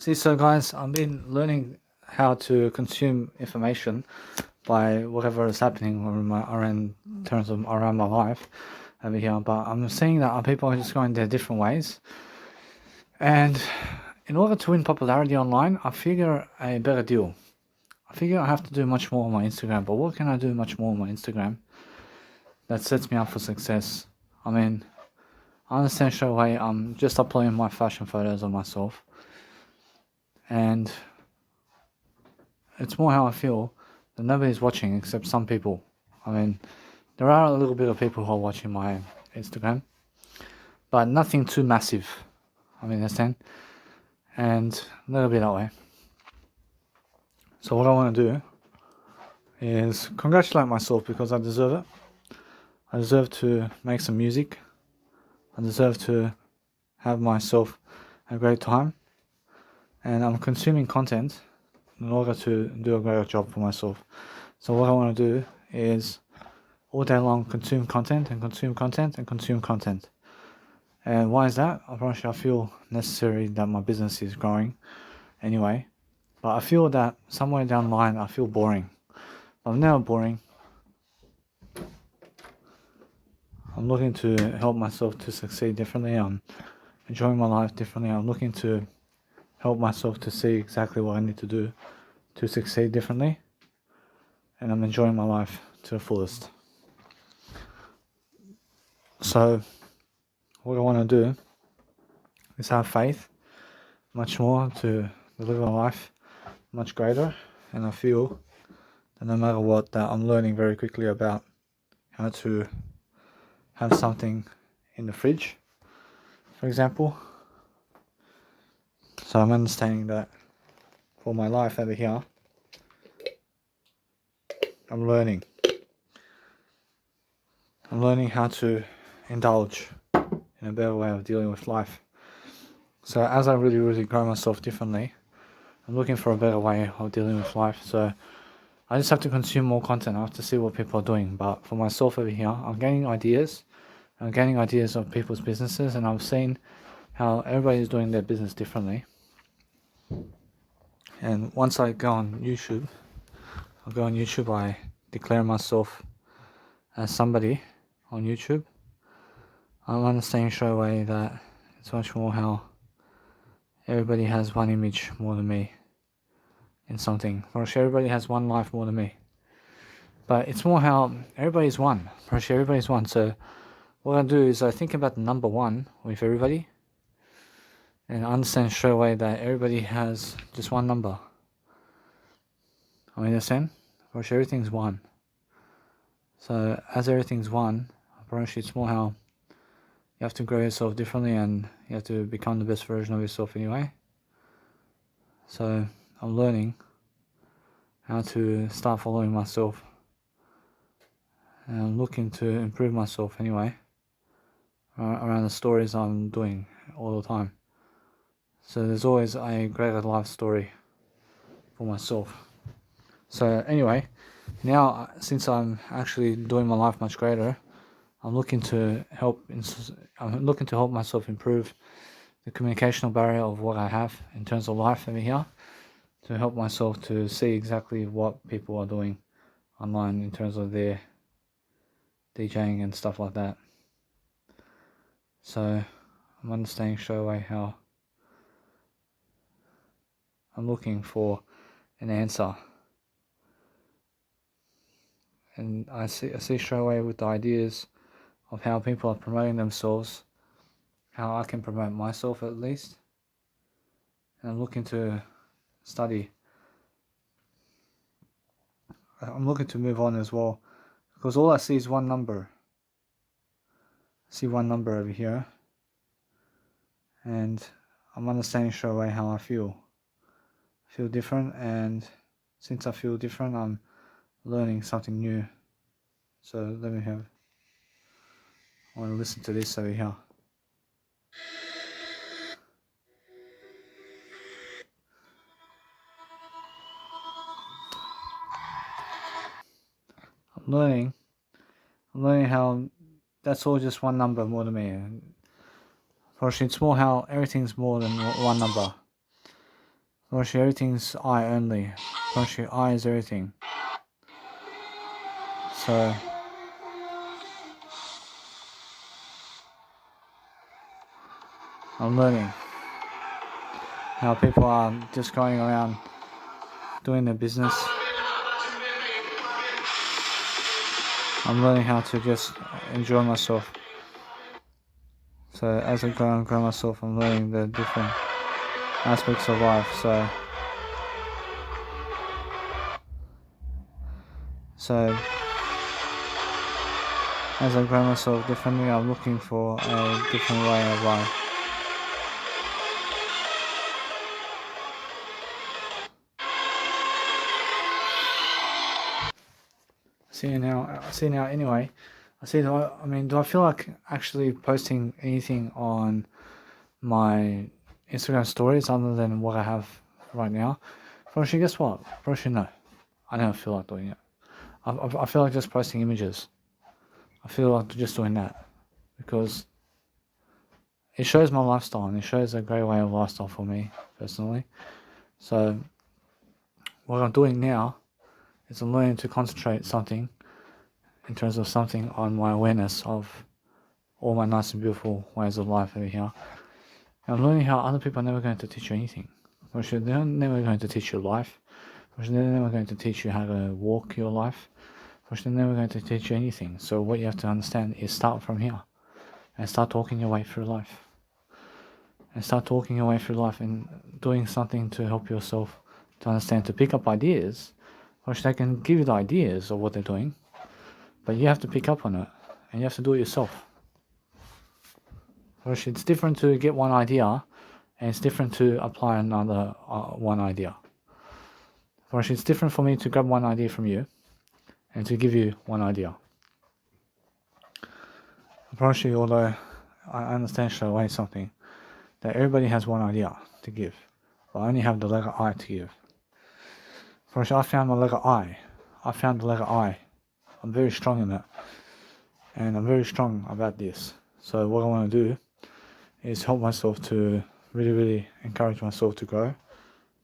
See, so guys, I've been learning how to consume information by whatever is happening around in terms of around my life over here. But I'm seeing that people are just going their different ways, and in order to win popularity online, I figure a better deal. I figure I have to do much more on my Instagram. But what can I do much more on my Instagram that sets me up for success? I mean, I understand straight away. I'm just uploading my fashion photos of myself, and it's more how I feel that nobody's watching except some people. I mean, there are a little bit of people who are watching my Instagram, but nothing too massive. I mean, understand? And a little bit that way. So what I want to do is congratulate myself because I deserve it. I deserve to make some music. I deserve to have myself a great time. And I'm consuming content in order to do a greater job for myself. So what I want to do is all day long consume content and consume content and consume content. And why is that? I feel necessary that my business is growing anyway. But I feel that somewhere down the line I feel boring. But I'm never boring. I'm looking to help myself to succeed differently. I'm enjoying my life differently. I'm looking to help myself to see exactly what I need to do to succeed differently. And I'm enjoying my life to the fullest. So what I want to do is have faith much more to deliver a life much greater, and I feel that no matter what, that I'm learning very quickly about how to have something in the fridge, for example. So I'm understanding that for my life over here, I'm learning how to indulge in a better way of dealing with life. So as I really grow myself differently, I'm looking for a better way of dealing with life. So I just have to consume more content. I have to see what people are doing. But for myself over here, I'm gaining ideas. I'm gaining ideas of people's businesses, and I've seen how everybody is doing their business differently. And once I go on YouTube, I declare myself as somebody on YouTube. I'm understanding straight away that it's much more how everybody has one image more than me in something. For sure, everybody has one life more than me. But it's more how everybody's one. For sure, everybody's one. So what I do is I think about the number one with everybody, and I understand straight away that everybody has just one number. I understand? For sure, everything's one. So as everything's one, apparently it's more how you have to grow yourself differently, and you have to become the best version of yourself anyway. So I'm learning how to start following myself, and I'm looking to improve myself anyway around the stories I'm doing all the time. So there's always a greater life story for myself. So anyway, now since I'm actually doing my life much greater, I'm looking to help myself improve the communicational barrier of what I have in terms of life over here, to help myself to see exactly what people are doing online in terms of their DJing and stuff like that. So I'm understanding straight away how I'm looking for an answer, and I see straight away with the ideas of how people are promoting themselves, how I can promote myself at least. And I'm looking to study. I'm looking to move on as well, because all I see is one number. I see one number over here, and I'm understanding straight away how I feel. I feel different, and since I feel different, I'm learning something new. So I want to listen to this over here. I'm learning how that's all just one number more than me. Unfortunately, it's more how everything's more than one number. Actually, everything's I only. Actually, I is everything. So I'm learning how people are just going around doing their business. I'm learning how to just enjoy myself. So as I grow and grow myself, I'm learning the different aspects of life. So as I grow myself differently, I'm looking for a different way of life. See now anyway. I mean, do I feel like actually posting anything on my Instagram stories other than what I have right now? Probably, guess what? Probably no. I don't feel like doing it. I feel like just posting images. I feel like just doing that because it shows my lifestyle and it shows a great way of lifestyle for me personally. So what I'm doing now is I'm learning to concentrate something in terms of something on my awareness of all my nice and beautiful ways of life over here. And I'm learning how other people are never going to teach you anything. They're never going to teach you life. They're never going to teach you how to walk your life. They're never going to teach you anything. So what you have to understand is start from here and start talking your way through life. And start talking your way through life and doing something to help yourself to understand, to pick up ideas, which they can give you the ideas of what they're doing, but you have to pick up on it and you have to do it yourself. Which it's different to get one idea and it's different to apply another one idea. Which it's different for me to grab one idea from you and to give you one idea. Apparently, although I understand straight away something, that everybody has one idea to give, but I only have the letter I to give. First, I found the letter I. I found the letter I. I'm very strong in that, and I'm very strong about this. So what I want to do is help myself to really encourage myself to grow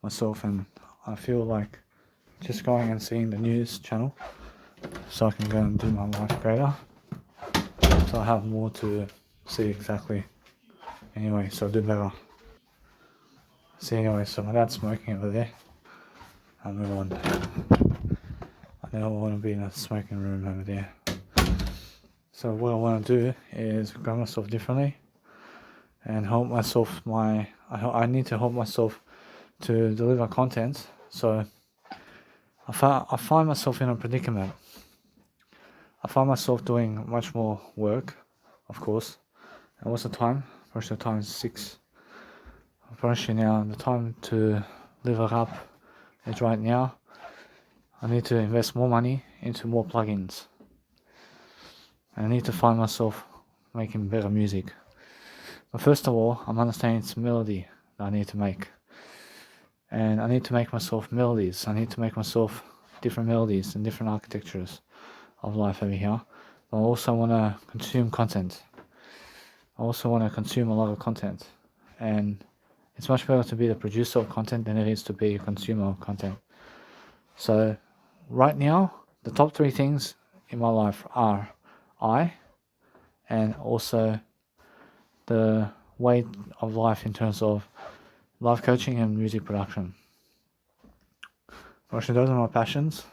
myself, and I feel like just going and seeing the news channel so I can go and do my life greater. So I have more to see exactly. Anyway, so I'll do better. See, anyway, so my dad's smoking over there. I'll move on. I don't want to be in a smoking room over there. So what I want to do is grow myself differently and help myself. I need to help myself to deliver content. So I find myself in a predicament. I find myself doing much more work, of course. And what's the time? First the time is 6. Apparently now the time to level up is right now. I need to invest more money into more plugins. And I need to find myself making better music. But first of all, I'm understanding it's melody that I need to make. And I need to make myself melodies. I need to make myself different melodies and different architectures of life over here. But I also want to consume content. I also want to consume a lot of content. And it's much better to be the producer of content than it is to be a consumer of content. So right now, the top 3 things in my life are I, and also the way of life in terms of life coaching and music production. Actually, those are my passions.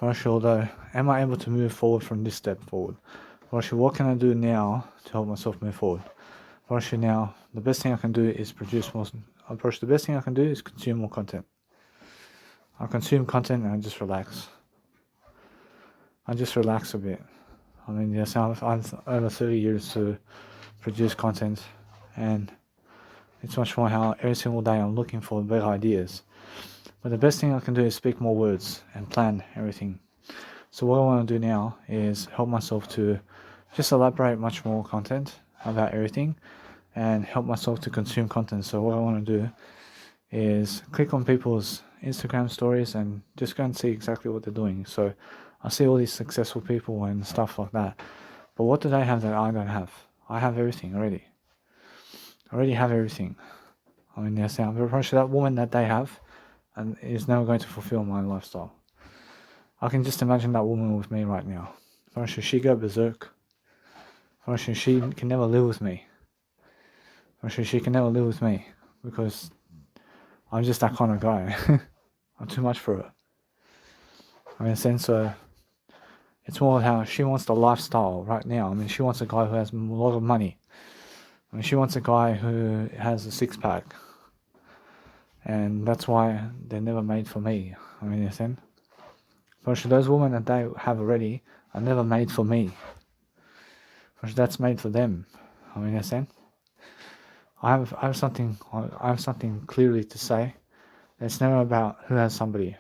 Actually, although, am I able to move forward from this step forward? Actually, what can I do now to help myself move forward? Actually, now, the best thing I can do is produce more. The best thing I can do is consume more content. I consume content and I just relax. I just relax a bit. I mean, yes, I've over 30 years to produce content, and it's much more how every single day I'm looking for better ideas. But the best thing I can do is speak more words and plan everything. So what I want to do now is help myself to just elaborate much more content about everything and help myself to consume content. So what I want to do is click on people's Instagram stories and just go and see exactly what they're doing. So I see all these successful people and stuff like that. But what do they have that I don't have? I have everything already. I already have everything. I mean, they're saying, Farosha, that woman that they have and is never going to fulfill my lifestyle. I can just imagine that woman with me right now. Farosha, she go berserk. Farosha, she can never live with me. Farosha, she can never live with me because I'm just that kind of guy. I'm too much for her. I mean, in a sense, it's more how she wants the lifestyle right now. I mean, she wants a guy who has a lot of money. I mean, she wants a guy who has a six-pack. And that's why they're never made for me. I mean, in a sense. For those women that they have already are never made for me. For that's made for them. I mean, in a sense. I have something clearly to say. It's never about who has somebody.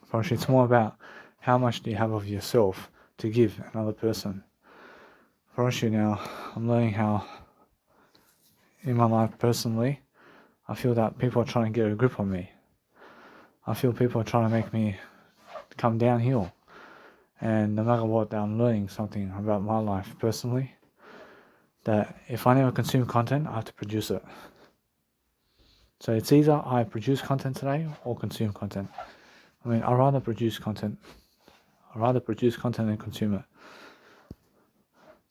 For it's more about how much do you have of yourself to give another person. For now, I'm learning how, in my life personally, I feel that people are trying to get a grip on me. I feel people are trying to make me come downhill. And no matter what, I'm learning something about my life personally, that if I never consume content, I have to produce it. So it's either I produce content today or consume content. I mean, I'd rather produce content. I'd rather produce content than consume it.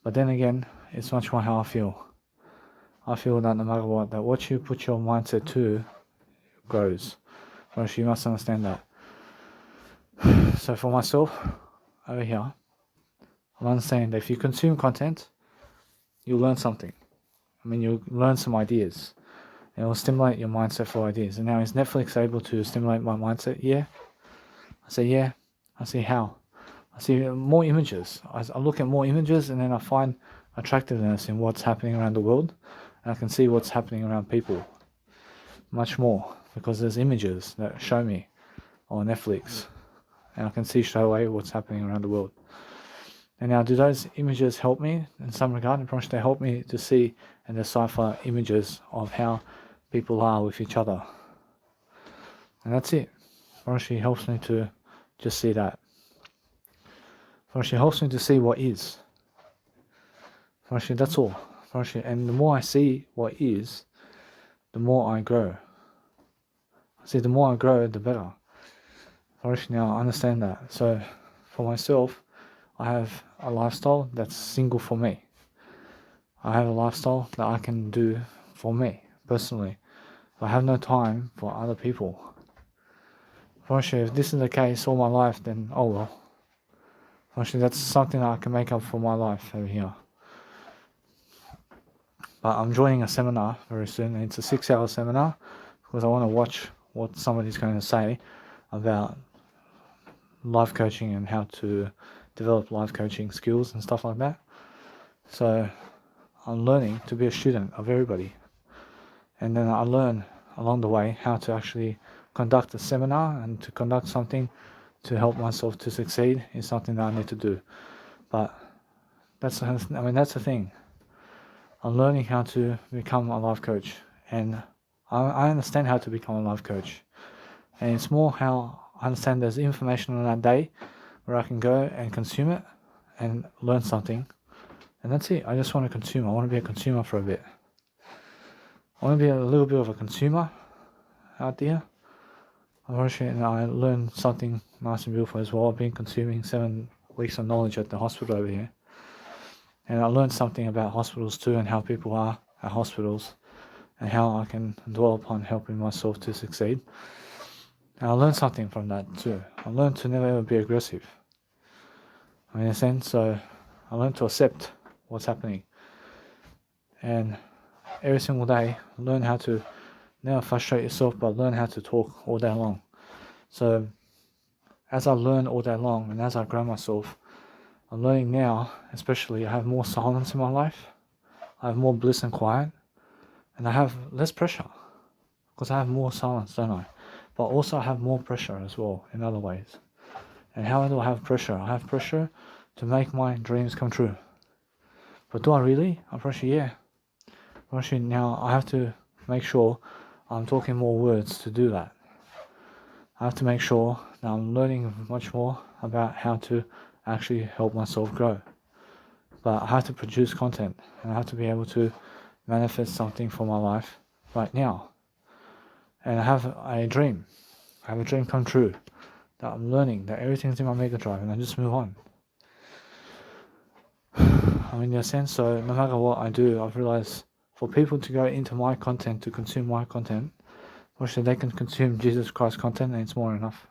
But then again, it's much more how I feel. I feel that no matter what, that what you put your mindset to grows. Well, you must understand that. So for myself, over here, I'm understanding that if you consume content, you'll learn something. I mean, you'll learn some ideas. It will stimulate your mindset for ideas. And now, is Netflix able to stimulate my mindset? Yeah. I say, yeah. I see how. I see more images. I look at more images and then I find attractiveness in what's happening around the world. And I can see what's happening around people much more because there's images that show me on Netflix. And I can see straight away what's happening around the world. And now, do those images help me in some regard? And probably they help me to see and decipher images of how people are with each other. And that's it. Probably helps me to just see that. Probably helps me to see what is. Probably that's all. And the more I see what is, the more I grow. See, the more I grow, the better. Now I understand that. So for myself, I have a lifestyle that's single for me. I have a lifestyle that I can do for me, personally. I have no time for other people. If this is the case all my life, then oh well. That's something that I can make up for my life over here. But I'm joining a seminar very soon, and it's a 6-hour seminar because I want to watch what somebody's going to say about life coaching and how to develop life coaching skills and stuff like that. So I'm learning to be a student of everybody. And then I learn along the way how to actually conduct a seminar and to conduct something to help myself to succeed is something that I need to do. But that's the thing. I'm learning how to become a life coach, and I understand how to become a life coach. And it's more how I understand there's information on that day where I can go and consume it and learn something. And that's it. I just want to consume. I want to be a consumer for a bit. I want to be a little bit of a consumer out there. And I learned something nice and beautiful as well. I've been consuming 7 weeks of knowledge at the hospital over here. And I learned something about hospitals too and how people are at hospitals and how I can dwell upon helping myself to succeed. And I learned something from that too. I learned to never ever be aggressive. In a sense, so I learned to accept what's happening. And every single day, learn how to never frustrate yourself, but learn how to talk all day long. So as I learn all day long and as I grow myself, I'm learning now, especially I have more silence in my life. I have more bliss and quiet. And I have less pressure. Because I have more silence, don't I? But also I have more pressure as well in other ways. And how do I have pressure? I have pressure to make my dreams come true. But do I really? I'm pretty sure, yeah. Actually, now I have to make sure I'm talking more words to do that. I have to make sure that I'm learning much more about how to actually help myself grow. But I have to produce content and I have to be able to manifest something for my life right now. And I have a dream. I have a dream come true. That I'm learning that everything's in my Mega Drive and I just move on. I mean, in a sense, so no matter what I do, I've realized for people to go into my content, to consume my content, obviously they can consume Jesus Christ content and it's more than enough.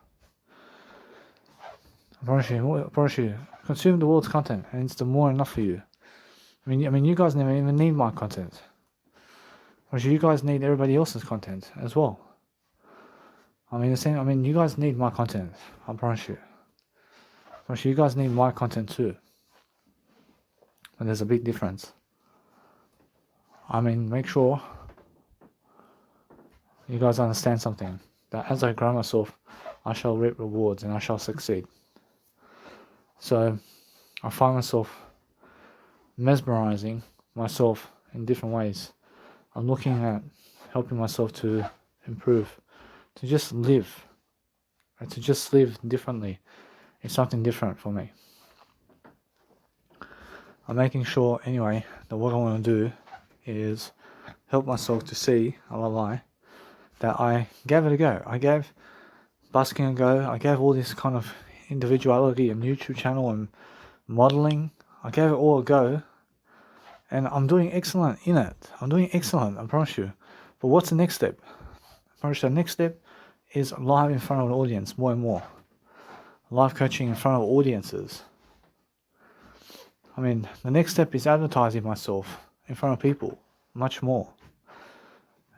I promise you, consume the world's content and it's the more enough for you. I mean, you guys never even need my content. Obviously, you guys need everybody else's content as well. I mean, you guys need my content. I promise you. Obviously, you guys need my content too. But there's a big difference. I mean, make sure you guys understand something. That as I grow myself, I shall reap rewards and I shall succeed. So, I find myself mesmerizing myself in different ways. I'm looking at helping myself to improve, to just live, and to just live differently. It's something different for me. I'm making sure anyway that what I want to do is help myself to see, that I gave it a go. I gave busking a go. I gave all this kind of individuality and YouTube channel and modeling. I gave it all a go. And I'm doing excellent in it. I'm doing excellent, I promise you. But what's the next step? I promise you the next step is live in front of an audience more and more. Live coaching in front of audiences. I mean, the next step is advertising myself in front of people much more.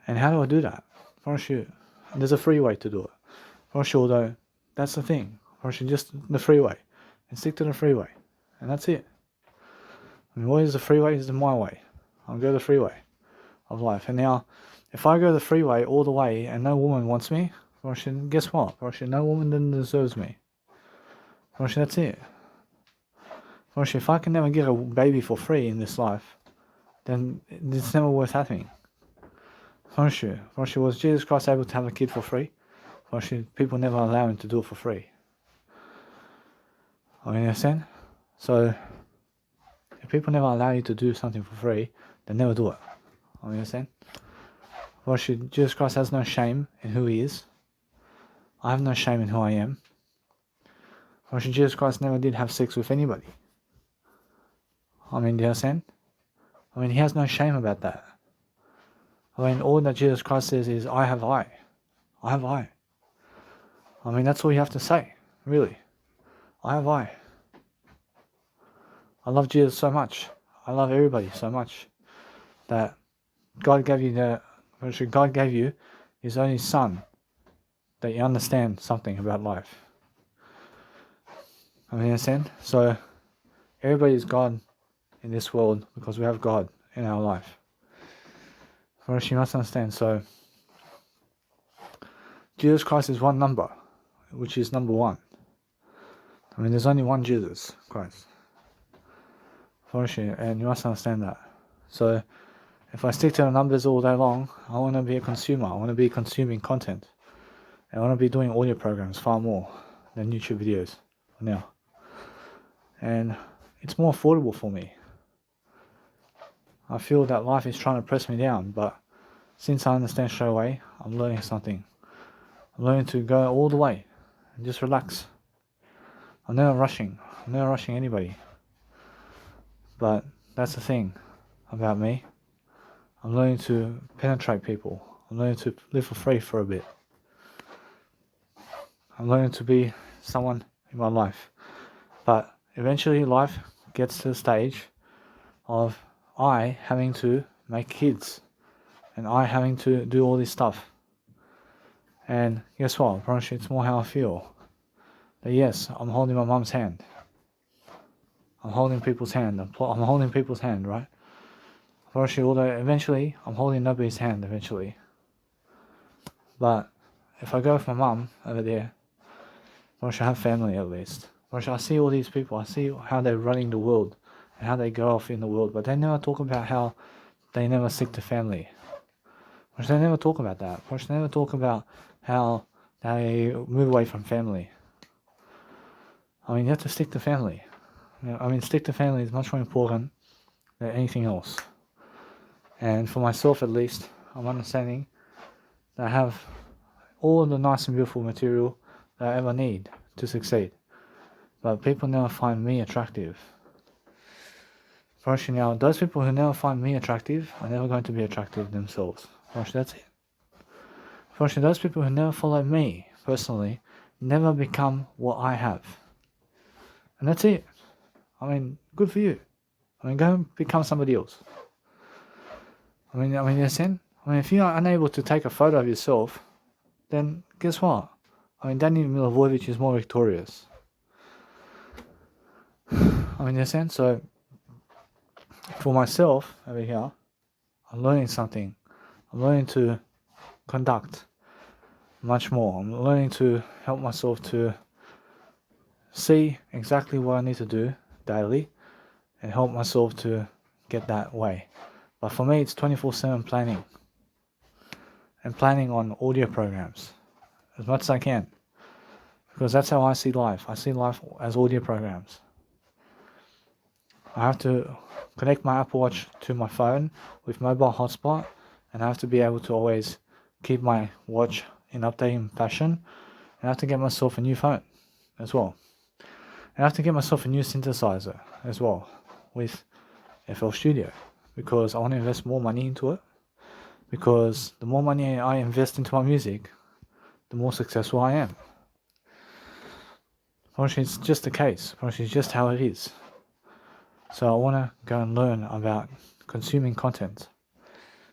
And how do I do that? I promise you, there's a free way to do it. I promise you, although, that's the thing. I promise you, just the freeway. And stick to the freeway. And that's it. I mean, what is the freeway? Is my way. I'll go the freeway of life. And now, if I go the freeway all the way and no woman wants me, guess what? No woman then deserves me. That's it. If I can never get a baby for free in this life, then it's never worth having. Was Jesus Christ able to have a kid for free? People never allow him to do it for free. I mean, understand? So, if people never allow you to do something for free, they never do it. I mean, understand? Jesus Christ has no shame in who he is. I have no shame in who I am. Jesus Christ never did have sex with anybody. I mean, do you understand? I mean, he has no shame about that. I mean, all that Jesus Christ says is, I have I. I have I. I mean, that's all you have to say, really. I have I. I love Jesus so much. I love everybody so much that God gave you his only son that you understand something about life. I mean, understand? So, everybody is God in this world because we have God in our life. First, you must understand. So, Jesus Christ is one number, which is number one. I mean, there's only one Jesus Christ. First, and you must understand that. So, if I stick to the numbers all day long, I want to be a consumer. I want to be consuming content. I want to be doing audio programs far more than YouTube videos now. And it's more affordable for me. I feel that life is trying to press me down, but since I understand straight away, I'm learning something. I'm learning to go all the way and just relax. I'm never rushing anybody. But that's the thing about me. I'm learning to penetrate people. I'm learning to live for free for a bit. I'm learning to be someone in my life. But eventually life gets to the stage of I having to make kids. And I having to do all this stuff. And guess what? I promise you it's more how I feel. That yes, I'm holding my mum's hand. I'm holding people's hand. I'm holding people's hand, right? I promise you, although eventually, I'm holding nobody's hand eventually. But if I go with my mum over there, I have family at least. I see all these people. I see how they're running the world and how they go off in the world. But they never talk about how they never stick to family. They never talk about that. They never talk about how they move away from family. I mean, you have to stick to family. I mean, stick to family is much more important than anything else. And for myself, at least, I'm understanding that I have all the nice and beautiful material that I ever need to succeed. But people never find me attractive. Firstly, now, those people who never find me attractive are never going to be attractive themselves. Firstly, that's it. Firstly, those people who never follow me, personally, never become what I have. And that's it. I mean, good for you. I mean, go and become somebody else. I mean, you understand? I mean, if you are unable to take a photo of yourself, then guess what? I mean, Danny Milivojevic is more victorious. I mean, you understand? So, for myself, over here, I'm learning something. I'm learning to conduct much more. I'm learning to help myself to see exactly what I need to do daily and help myself to get that way. But for me, it's 24/7 planning. And planning on audio programs as much as I can. Because that's how I see life. I see life as audio programs. I have to connect my Apple Watch to my phone with mobile hotspot, and I have to be able to always keep my watch in updating fashion. And I have to get myself a new phone as well. And I have to get myself a new synthesizer as well with FL Studio, because I want to invest more money into it. Because the more money I invest into my music, the more successful I am. Honestly, it's just the case. Honestly, it's just how it is. So I want to go and learn about consuming content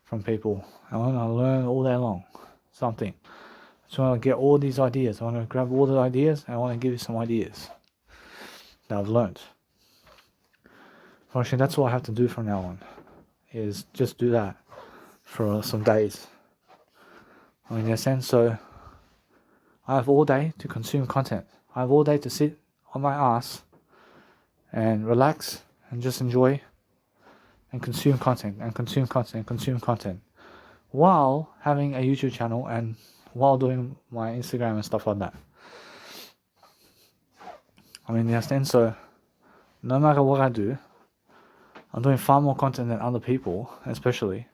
from people. I want to learn all day long something. I just want to get all these ideas. I want to grab all the ideas and I want to give you some ideas that I've learned. Honestly, that's all I have to do from now on, is just do that for some days. I mean, in a sense, so I have all day to consume content. I have all day to sit on my ass and relax and just enjoy and consume content and consume content and consume content while having a YouTube channel and while doing my Instagram and stuff like that. I mean, you understand? So no matter what I do, I'm doing far more content than other people, especially.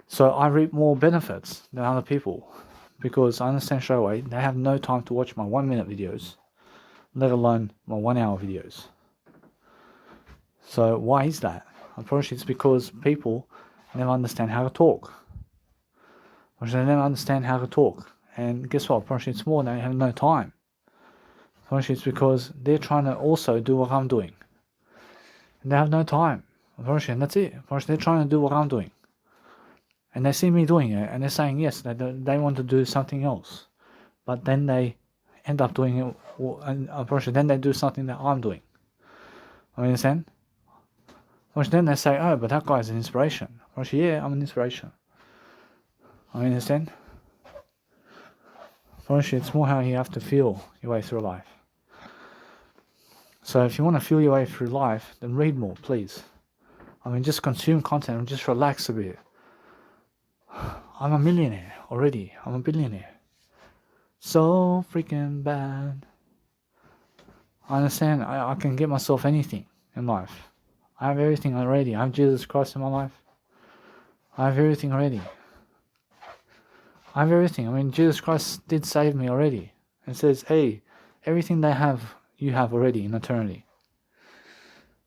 So I reap more benefits than other people, because I understand straight away they have no time to watch my 1-minute videos, let alone my 1-hour videos. So why is that? Unfortunately, it's because people never understand how to talk. They never understand how to talk. And guess what? Unfortunately, it's more they have no time. Unfortunately, it's because they're trying to also do what I'm doing. And they have no time. Unfortunately, and that's it. Unfortunately, they're trying to do what I'm doing. And they see me doing it, and they're saying yes, they want to do something else. But then they end up doing it, and unfortunately, then they do something that I'm doing. I understand? Unfortunately, then they say, oh, but that guy's an inspiration. Unfortunately, yeah, I'm an inspiration. I understand? Unfortunately, it's more how you have to feel your way through life. So if you want to feel your way through life, then read more, please. I mean, just consume content and just relax a bit. I'm a millionaire already. I'm a billionaire. So freaking bad. I understand. I can get myself anything in life. I have everything already. I have Jesus Christ in my life. I have everything already. I have everything. I mean, Jesus Christ did save me already. And says, hey, everything they have, you have already in eternity.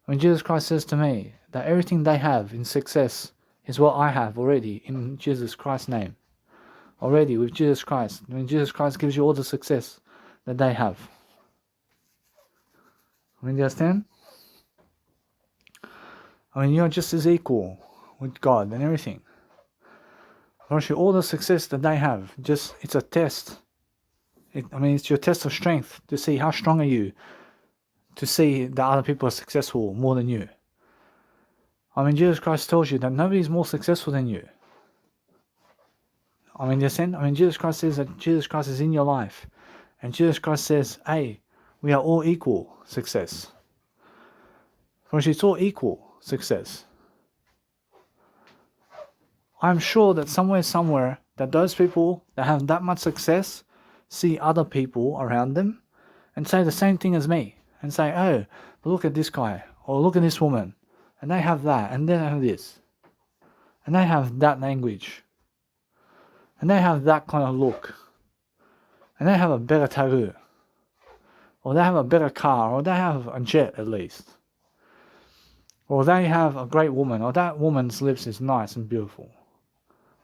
I mean, Jesus Christ says to me that everything they have in success is what I have already in Jesus Christ's name. Already with Jesus Christ. I mean, Jesus Christ gives you all the success that they have. I mean, you understand? I mean, you're just as equal with God and everything. Actually, all the success that they have, just it's a test. It's your test of strength to see how strong are you to see that other people are successful more than you. I mean, Jesus Christ tells you that nobody's more successful than you. I mean, Jesus Christ says that Jesus Christ is in your life. And Jesus Christ says, hey, we are all equal success. Actually, it's all equal success. I'm sure that somewhere, that those people that have that much success see other people around them and say the same thing as me. And say, oh, but look at this guy, or look at this woman. And they have that, and they have this. and they have that language, and they have that kind of look, and they have a better tattoo, or they have a better car, or they have a jet at least, or they have a great woman, or that woman's lips is nice and beautiful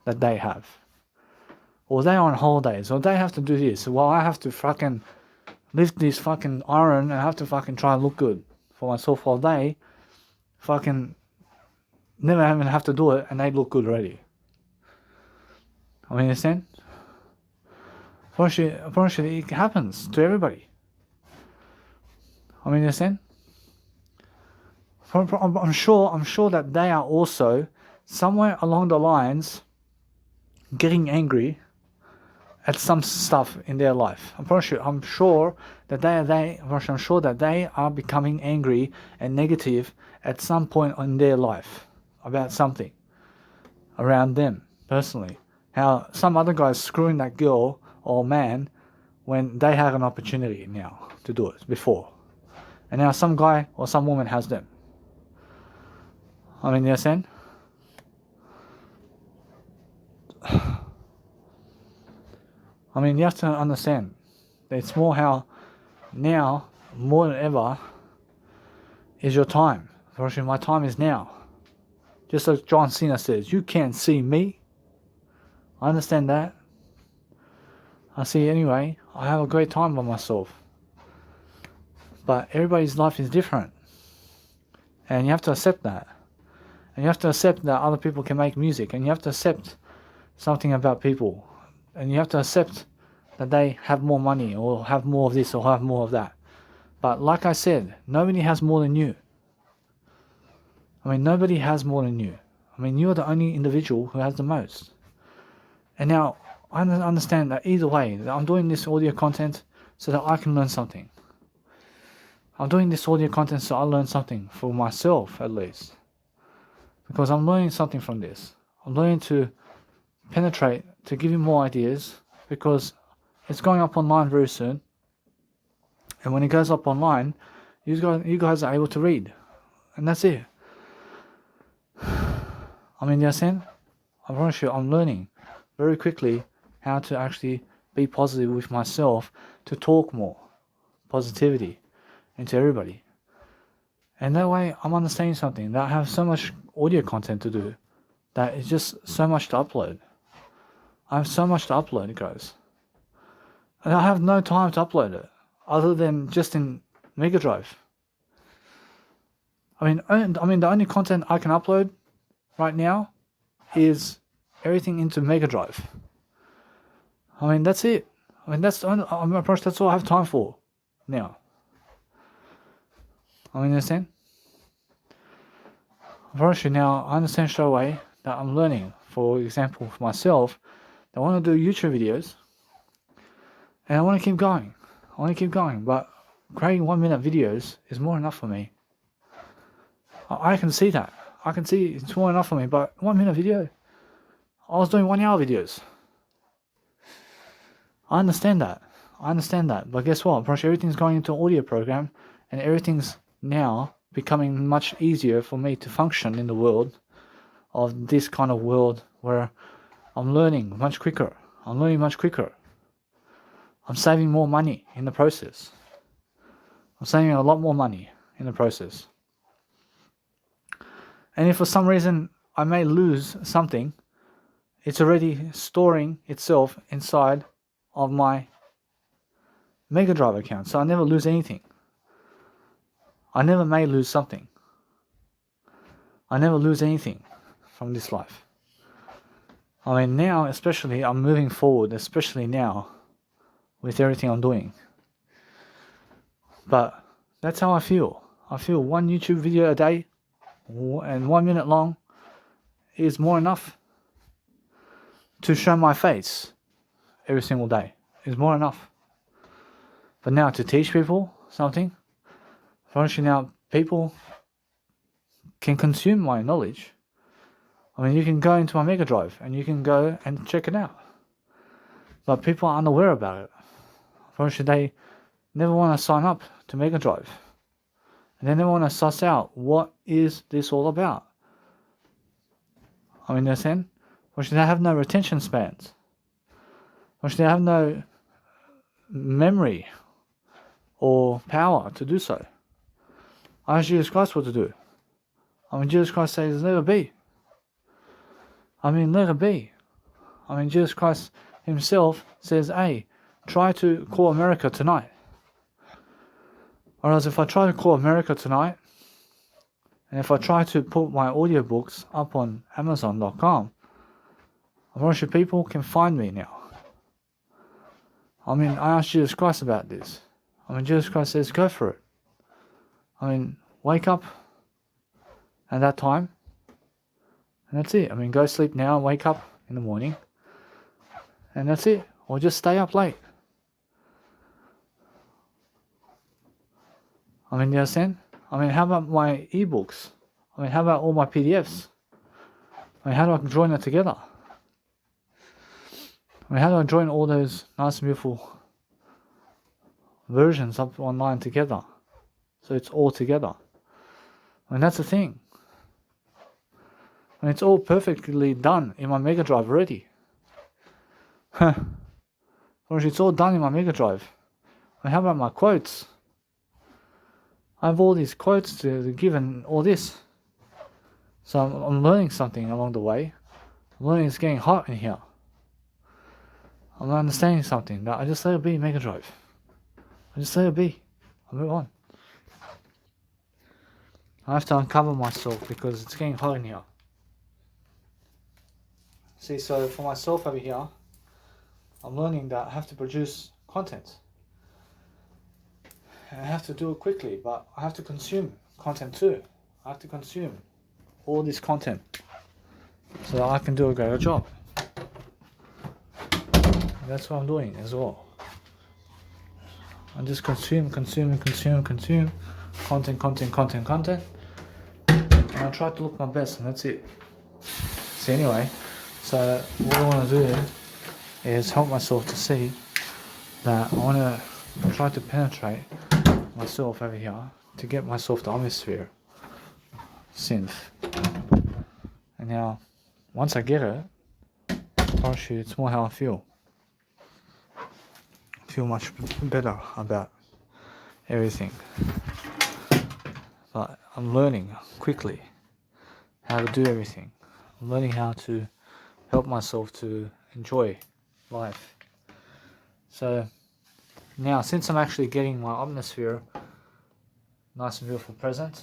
that they have, or they're on holidays, or they have to do this, while I have to fucking lift this fucking iron and I have to fucking try and look good for myself all day, fucking never even have to do it and they look good already. I mean, understand? Unfortunately, it happens to everybody. I mean, understand? I'm sure that they are also somewhere along the lines getting angry at some stuff in their life. I'm sure that they are becoming angry and negative at some point in their life about something around them personally. How some other guy's screwing that girl or man when they had an opportunity now to do it before, and now some guy or some woman has them. I mean, you understand? I mean, you have to understand that it's more how now, more than ever, is your time. Unfortunately, my time is now. Just like John Cena says, you can't see me. I understand that. I see anyway. I have a great time by myself. But everybody's life is different. And you have to accept that. And you have to accept that other people can make music. And you have to accept something about people. And you have to accept that they have more money or have more of this or have more of that. But like I said, nobody has more than you. I mean, nobody has more than you. I mean, you're the only individual who has the most. And now, I understand that either way, that I'm doing this audio content so that I can learn something. I'm doing this audio content so I learn something for myself, at least. Because I'm learning something from this. I'm learning to penetrate, to give you more ideas, because it's going up online very soon. And when it goes up online, you guys are able to read. And that's it. I mean, you understand? I promise you, I'm learning very quickly how to actually be positive with myself, to talk more positivity into everybody. And that way, I'm understanding something, that I have so much audio content to do, that it's just so much to upload. I have so much to upload, guys. And I have no time to upload it, other than just in Mega Drive. I mean, the only content I can upload right now is everything into Mega Drive. I mean, that's it. I mean, that's all I have time for now. I mean, understand? Unfortunately, now I understand straight away that I'm learning. For example, for myself, I want to do YouTube videos, and I want to keep going. But creating 1 minute videos is more enough for me. I can see that. I can see it's more enough for me, but 1 minute video, I was doing 1 hour videos. I understand that, but guess what? Everything's going into an audio program, and everything's now becoming much easier for me to function in the world of this kind of world where I'm learning much quicker. I'm saving more money in the process. I'm saving a lot more money in the process. And if for some reason I may lose something, it's already storing itself inside of my Mega Drive account, so I never lose anything. I never may lose something. I never lose anything from this life. I mean, now especially, I'm moving forward, especially now, with everything I'm doing. But that's how I feel. I feel one YouTube video a day and 1 minute long is more enough to show my face every single day. Is more enough. But now to teach people something, fortunately now people can consume my knowledge. I mean, you can go into my Mega Drive and you can go and check it out. But people are unaware about it. Fortunately, they never want to sign up to Mega Drive. And they never want to suss out what is this all about. I mean, they're saying, which they have no retention spans, which they have no memory or power to do so. I asked Jesus Christ what to do. I mean, Jesus Christ says, let it be. I mean, let it be. I mean, Jesus Christ himself says, hey, try to call America tonight. Whereas if I try to call America tonight, and if I try to put my audiobooks up on Amazon.com, I'm pretty sure people can find me now. I mean, I asked Jesus Christ about this. I mean, Jesus Christ says, go for it. I mean, wake up at that time, and that's it. I mean, go sleep now, wake up in the morning, and that's it. Or just stay up late. I mean, you understand? I mean, how about my ebooks? I mean, how about all my PDFs? I mean, how do I join that together? I mean, how do I join all those nice and beautiful versions up online together? So it's all together. I mean, that's the thing. And it's all perfectly done in my Mega Drive already. It's all done in my Mega Drive. I mean, how about my quotes? I have all these quotes to give and all this. So I'm learning something along the way. I'm learning it's getting hot in here. I'm understanding something. I just let it be Mega Drive. I just let it be. I move on. I have to uncover myself because it's getting hot in here. See, so for myself over here, I'm learning that I have to produce content. And I have to do it quickly, but I have to consume content too. I have to consume all this content so that I can do a greater job. And that's what I'm doing as well. I just consume content. And I try to look my best, and that's it. So anyway, so what I want to do is help myself to see that I want to try to penetrate myself over here to get myself the Omnisphere synth. And now, once I get it, actually it's more how I feel. I feel much better about everything. But I'm learning quickly how to do everything. I'm learning how to help myself to enjoy life. So now, since I'm actually getting my Omnisphere nice and beautiful present,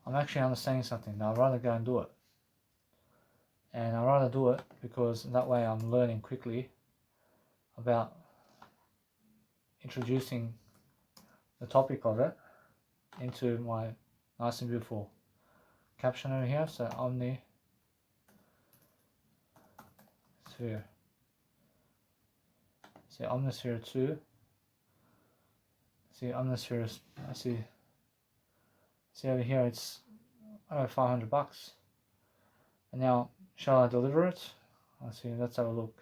I'm actually understanding something. Now I'd rather go and do it. And I'd rather do it because that way I'm learning quickly about introducing the topic of it into my nice and beautiful caption over here. So Omnisphere. See Omnisphere 2. See Omnisphere. I see over here it's $500. And now shall I deliver it? Let's see. Let's have a look.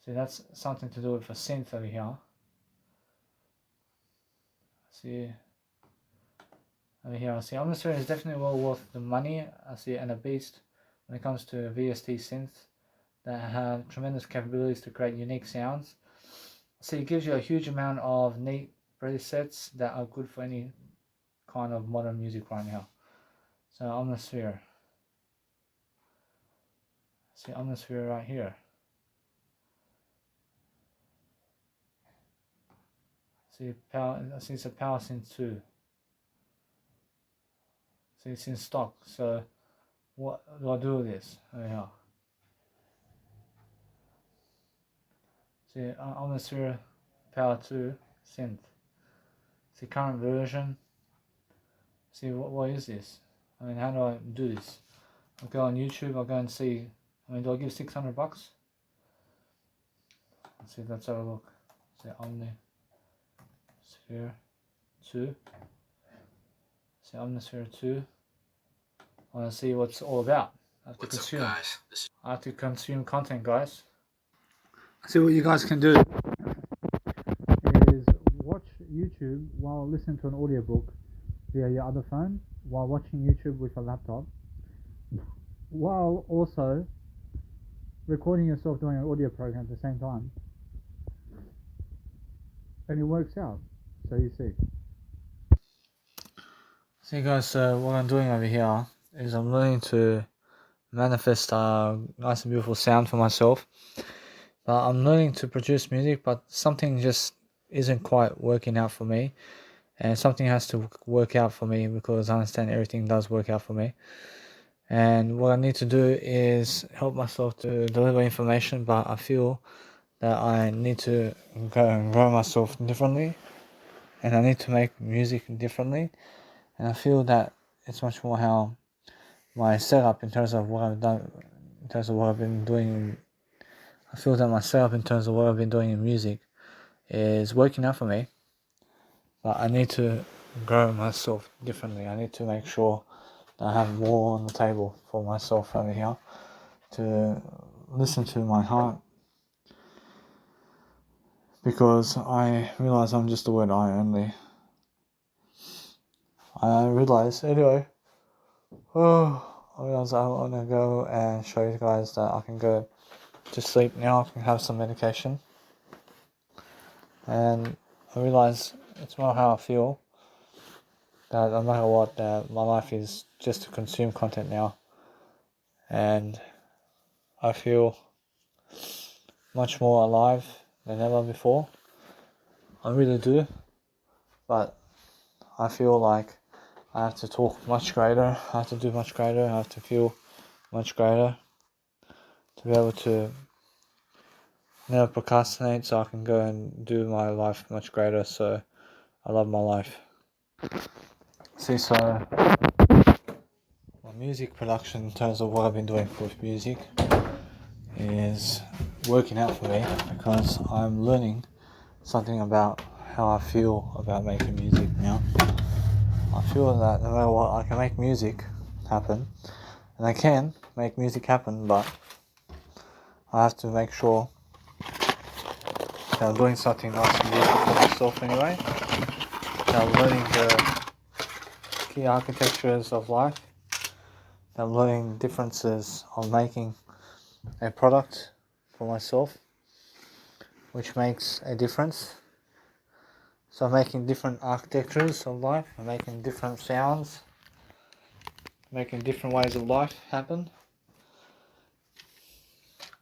See, that's something to do with a synth over here. See over here. I see Omnisphere is definitely well worth the money. I see, and a beast when it comes to VST synths that have tremendous capabilities to create unique sounds. See, it gives you a huge amount of neat presets that are good for any kind of modern music right now. So Omnisphere. See Omnisphere right here. See power. I see it's a power synth 2. See, it's in stock. So what do I do with this? Over here. See Omnisphere Power 2 synth. See current version. See what is this? I mean, how do I do this? I'll go on YouTube. I'll go and see. I mean, do I give $600? Let's see. Let's have a look. See Omnisphere 2. See Omnisphere 2. I want to see what it's all about. I have to consume. Up, guys? I have to consume content, guys. See what you guys can do is watch YouTube while listening to an audiobook via your other phone, while watching YouTube with a laptop. while also recording yourself doing an audio program at the same time, and it works out. So you see. See guys, what I'm doing over here is I'm learning to manifest a nice and beautiful sound for myself. I'm learning to produce music, but something just isn't quite working out for me, and something has to work out for me because I understand everything does work out for me. And what I need to do is help myself to deliver information, but I feel that I need to go and grow myself differently, and I need to make music differently. And I feel that it's much more how my setup in terms of what I've done, in terms of what I've been doing. I feel that my setup in terms of what I've been doing in music is working out for me, but I need to grow myself differently. I need to make sure that I have more on the table for myself over here to listen to my heart, because I realize I'm just the word I only. I realize anyway. I realize I want to go and show you guys that I can go to sleep now. I can have some medication, and I realize it's more how I feel. That no matter what, that my life is just to consume content now, and I feel much more alive than ever before. I really do, but I feel like I have to talk much greater, I have to do much greater, I have to feel much greater to be able to never procrastinate, so I can go and do my life much greater. So I love my life. See, so my music production in terms of what I've been doing with music is working out for me, because I'm learning something about how I feel about making music now. I feel that no matter what, I can make music happen, and I can make music happen, but I have to make sure that I'm doing something nice and beautiful for myself anyway. That I'm learning the key architectures of life. That I'm learning differences of making a product for myself, which makes a difference. So I'm making different architectures of life, I'm making different sounds, making different ways of life happen.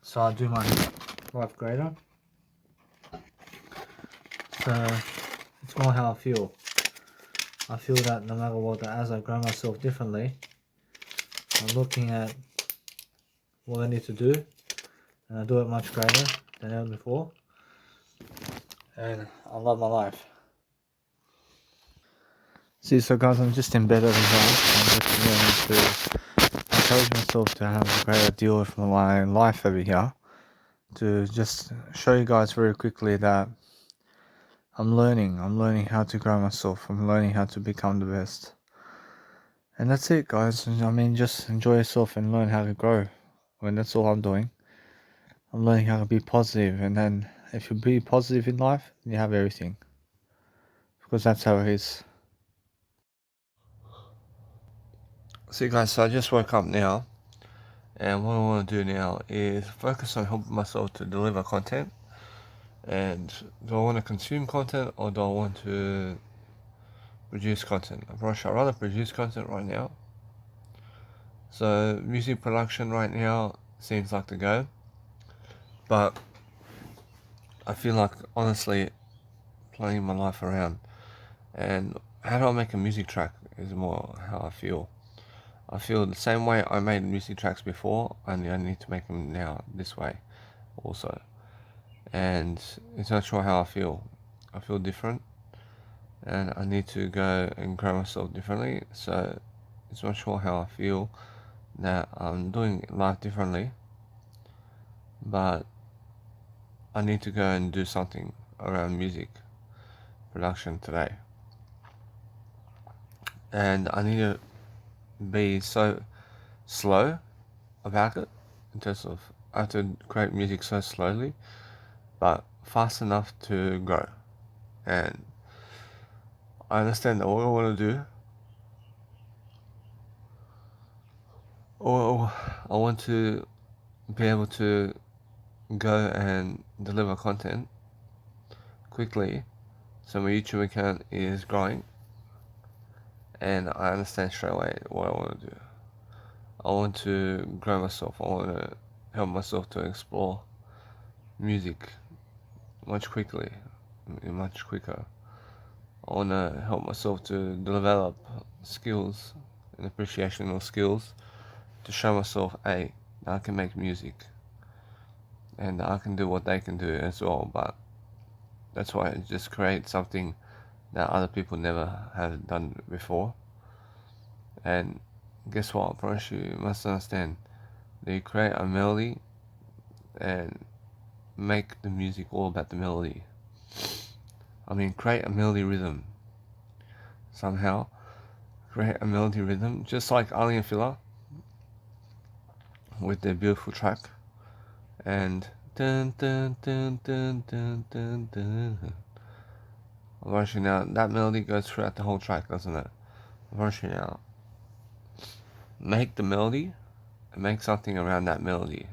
So I do my life greater. So it's more how I feel. I feel that no matter what, as I grow myself differently, I'm looking at what I need to do, and I do it much greater than ever before. And I love my life. See, so guys, I'm just in bed over here. I'm just learning to encourage myself to have a greater deal with my life over here. To just show you guys very quickly that I'm learning how to grow myself. I'm learning how to become the best. And that's it, guys. I mean, just enjoy yourself and learn how to grow. I mean, that's all I'm doing. I'm learning how to be positive, and then if you be positive in life, you have everything. Because that's how it is. See guys, so I just woke up now, and what I want to do now is focus on helping myself to deliver content. And do I want to consume content, or do I want to produce content? I'd rather produce content right now. So music production right now seems like the go, but I feel like honestly playing my life around. And how do I make a music track is more how I feel. I feel the same way I made music tracks before, only I need to make them now this way also. And it's not sure how I feel. I feel different, and I need to go and grow myself differently. So it's not sure how I feel that I'm doing life differently, but I need to go and do something around music production today. And I need to be so slow about it, in terms of I have to create music so slowly, but fast enough to grow. And I understand that what I want to do, or I want to be able to go and deliver content quickly, so my YouTube account is growing, and I understand straight away what I want to do. I want to grow myself. I want to help myself to explore music much quicker. I want to help myself to develop skills and appreciation of skills to show myself, hey, I can make music and I can do what they can do as well. But that's why I just create something that other people never have done before. And guess what? First, you must understand that you create a melody and make the music all about the melody. I mean, create a melody rhythm somehow. Create a melody rhythm, just like Ali and Fila with their beautiful track. And dun dun dun dun dun dun dun. Eventually now, that melody goes throughout the whole track, doesn't it? Eventually now, make the melody and make something around that melody.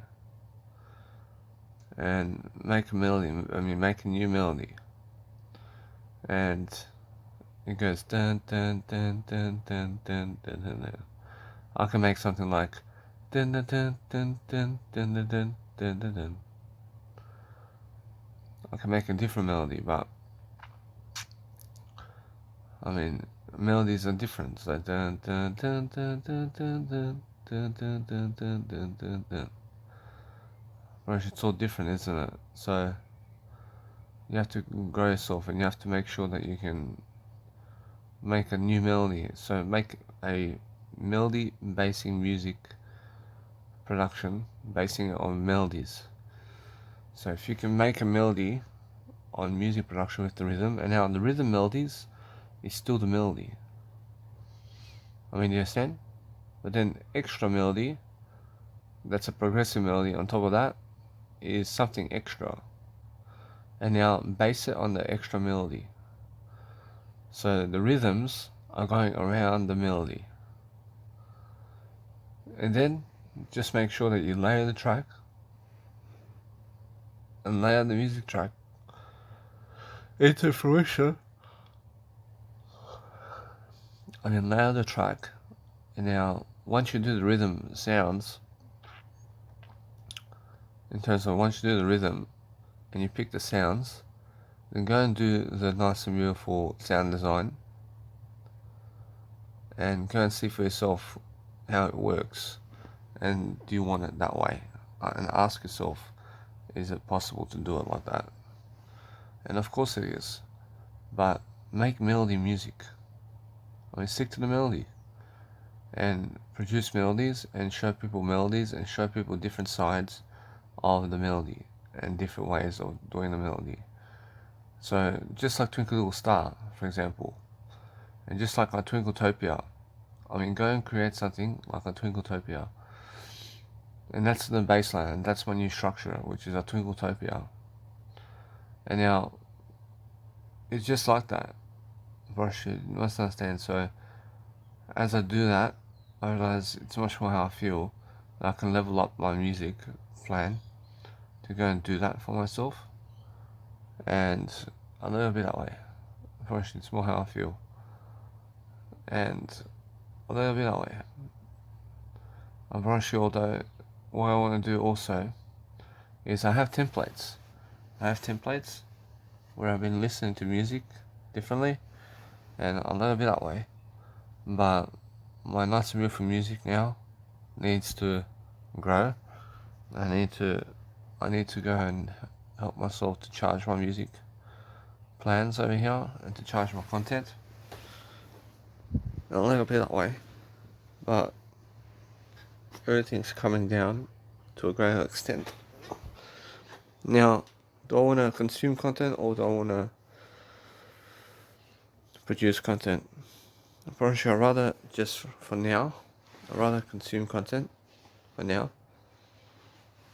And make a melody, make a new melody. And it goes dun dun dun dun dun dun dun dun dun. I can make something like dun dun dun dun dun dun dun dun dun dun dun. I can make a different melody, but I mean melodies are different. So dun dun dun dun dun dun dun dun dun dun dun dun dun dun. Whereas it's all different, isn't it? So you have to grow yourself, and you have to make sure that you can make a new melody. So make a melody basing music production, basing it on melodies. So if you can make a melody on music production with the rhythm, and now the rhythm melodies is still the melody. I mean, you understand? But then extra melody, that's a progressive melody on top of that, is something extra. And now base it on the extra melody. So the rhythms are going around the melody. And then just make sure that you layer the track and layer the music track into fruition. And then layer the track. And now once you do the rhythm sounds, in terms of once you do the rhythm and you pick the sounds, then go and do the nice and beautiful sound design and go and see for yourself how it works, and do you want it that way, and ask yourself, is it possible to do it like that? And of course it is, but make melody music. I mean, stick to the melody and produce melodies and show people melodies and show people different sides of the melody and different ways of doing the melody. So just like Twinkle Little Star, for example, and just like our Twinkletopia, I mean, go and create something like a Twinkletopia, and that's the baseline, and that's my new structure, which is a Twinkletopia. And now it's just like that, but you must understand. So as I do that, I realize it's much more how I feel that I can level up my music plan to go and do that for myself, and I'll never be that way. Unfortunately, it's more how I feel, and I'll never be that way. I'm very sure though, what I want to do also is I have templates. Where I've been listening to music differently, and I'll never be that way. But my nice and beautiful music now needs to grow. I need to go and help myself to charge my music plans over here and to charge my content. I'll never be that way, but everything's coming down to a greater extent. Now, do I want to consume content or do I want to produce content? Unfortunately, I'd rather just for now, I'd rather consume content for now.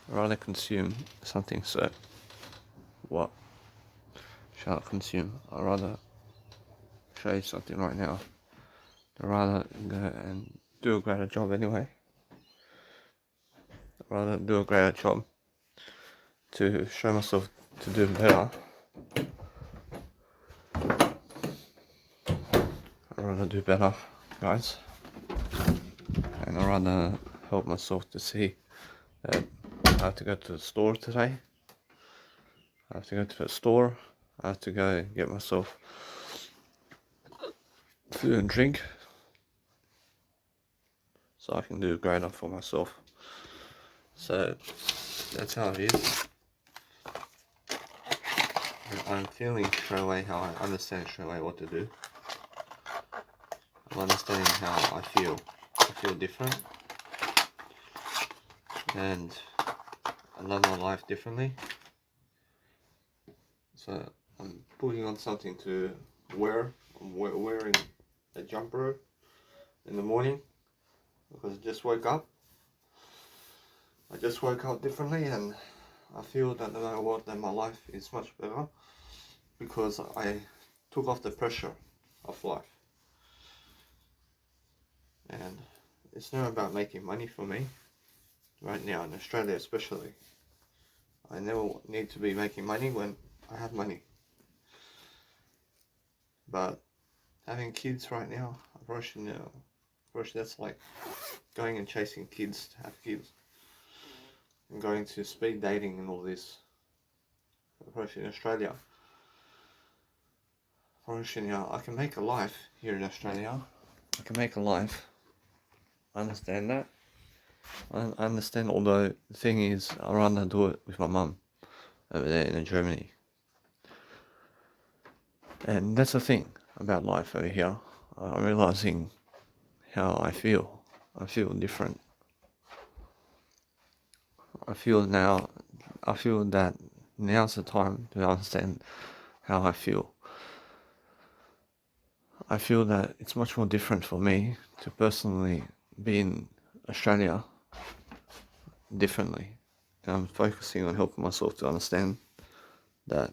I'd rather consume something. So, what shall I consume? I'd rather show you something right now. I'd rather go and do a greater job anyway. rather do a greater job to show myself to do better. I'd rather do better, guys, and I'd rather help myself to see that I have to go to the store today. I have to go to the store. I have to go and get myself food and drink so I can do greater for myself. So that's how it is. And I'm feeling straight away how I understand straight away what to do. I'm understanding how I feel. I feel different. And I love my life differently. So I'm putting on something to wear. I'm wearing a jumper in the morning because I just woke up. I just woke up differently, and I feel that no matter what, that my life is much better because I took off the pressure of life. And it's not about making money for me right now in Australia, especially. I never need to be making money when I have money. But having kids right now, unfortunately, that's like going and chasing kids to have kids and going to speed dating and all this. Unfortunately, in Australia, I can make a life here in Australia. I can make a life. I understand that. I understand, although the thing is, I'd rather do it with my mum over there in Germany. And that's the thing about life over here. I'm realizing how I feel. I feel different. I feel that now's the time to understand how I feel. I feel that it's much more different for me to personally be in Australia differently. And I'm focusing on helping myself to understand that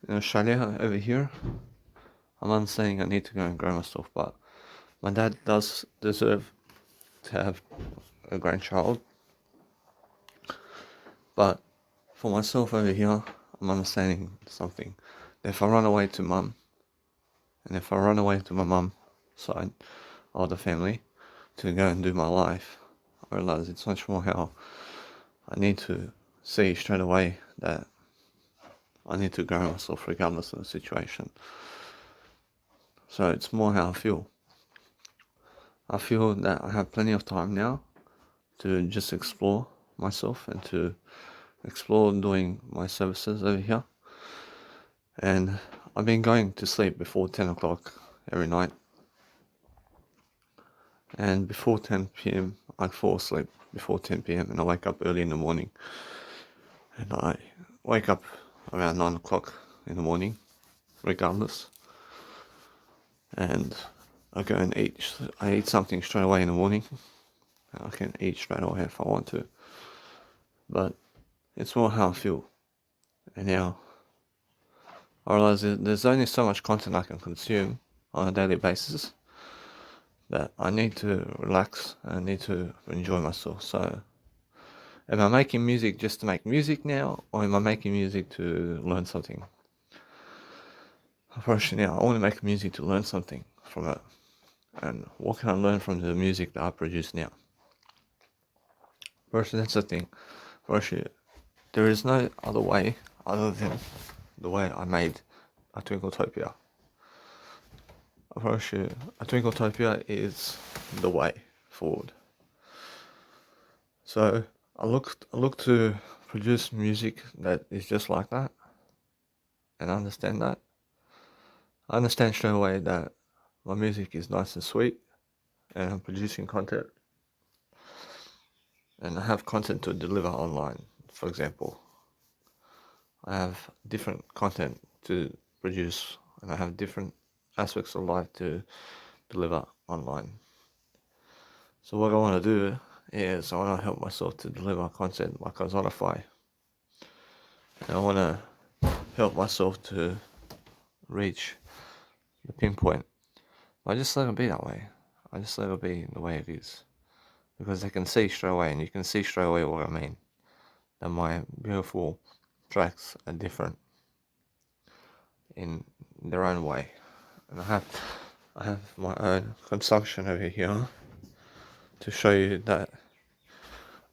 in Australia, over here, I'm not saying I need to go and grow myself, but my dad does deserve to have a grandchild. But for myself over here, I'm understanding something. If I run away to mum, and if I run away to my mum side of the family to go and do my life, I realize it's much more how I need to see straight away that I need to grow myself regardless of the situation. So it's more how I feel. I feel that I have plenty of time now to just explore myself and to explore doing my services over here. And I've been going to sleep before 10 o'clock every night. And before 10 p.m. I fall asleep before 10 p.m. and I wake up early in the morning. And I wake up around 9 o'clock in the morning, regardless. And I go and eat. I eat something straight away in the morning. I can eat straight away if I want to. But it's more how I feel. And now I realize that there's only so much content I can consume on a daily basis that I need to relax and I need to enjoy myself. So am I making music just to make music now, or am I making music to learn something? Unfortunately, I want to make music to learn something from it. And what can I learn from the music that I produce now? First, that's the thing. First, there is no other way other than the way I made a Twinkletopia. First, a Twinkletopia is the way forward. So I look to produce music that is just like that, and understand that. I understand straight away that my music is nice and sweet, and I'm producing content, and I have content to deliver online. For example, I have different content to produce, and I have different aspects of life to deliver online. So what I want to do is I want to help myself to deliver content like Ozonify. And I want to help myself to reach the pinpoint. But I just let it be that way. I just let it be the way it is. because they can see straight away, and you can see straight away what I mean, that my beautiful tracks are different in their own way. And I have my own consumption over here to show you that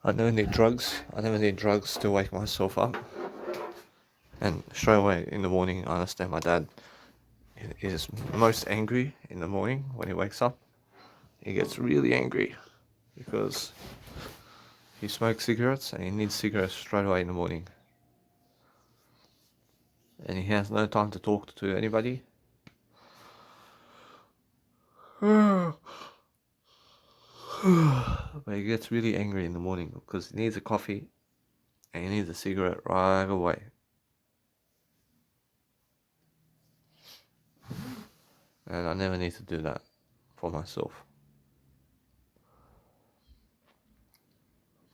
I never need drugs. I never need drugs to wake myself up. And straight away in the morning, I understand my dad is most angry in the morning when he wakes up. He gets really angry because he smokes cigarettes and he needs cigarettes straight away in the morning. And he has no time to talk to anybody. But he gets really angry in the morning because he needs a coffee and he needs a cigarette right away. And I never need to do that for myself.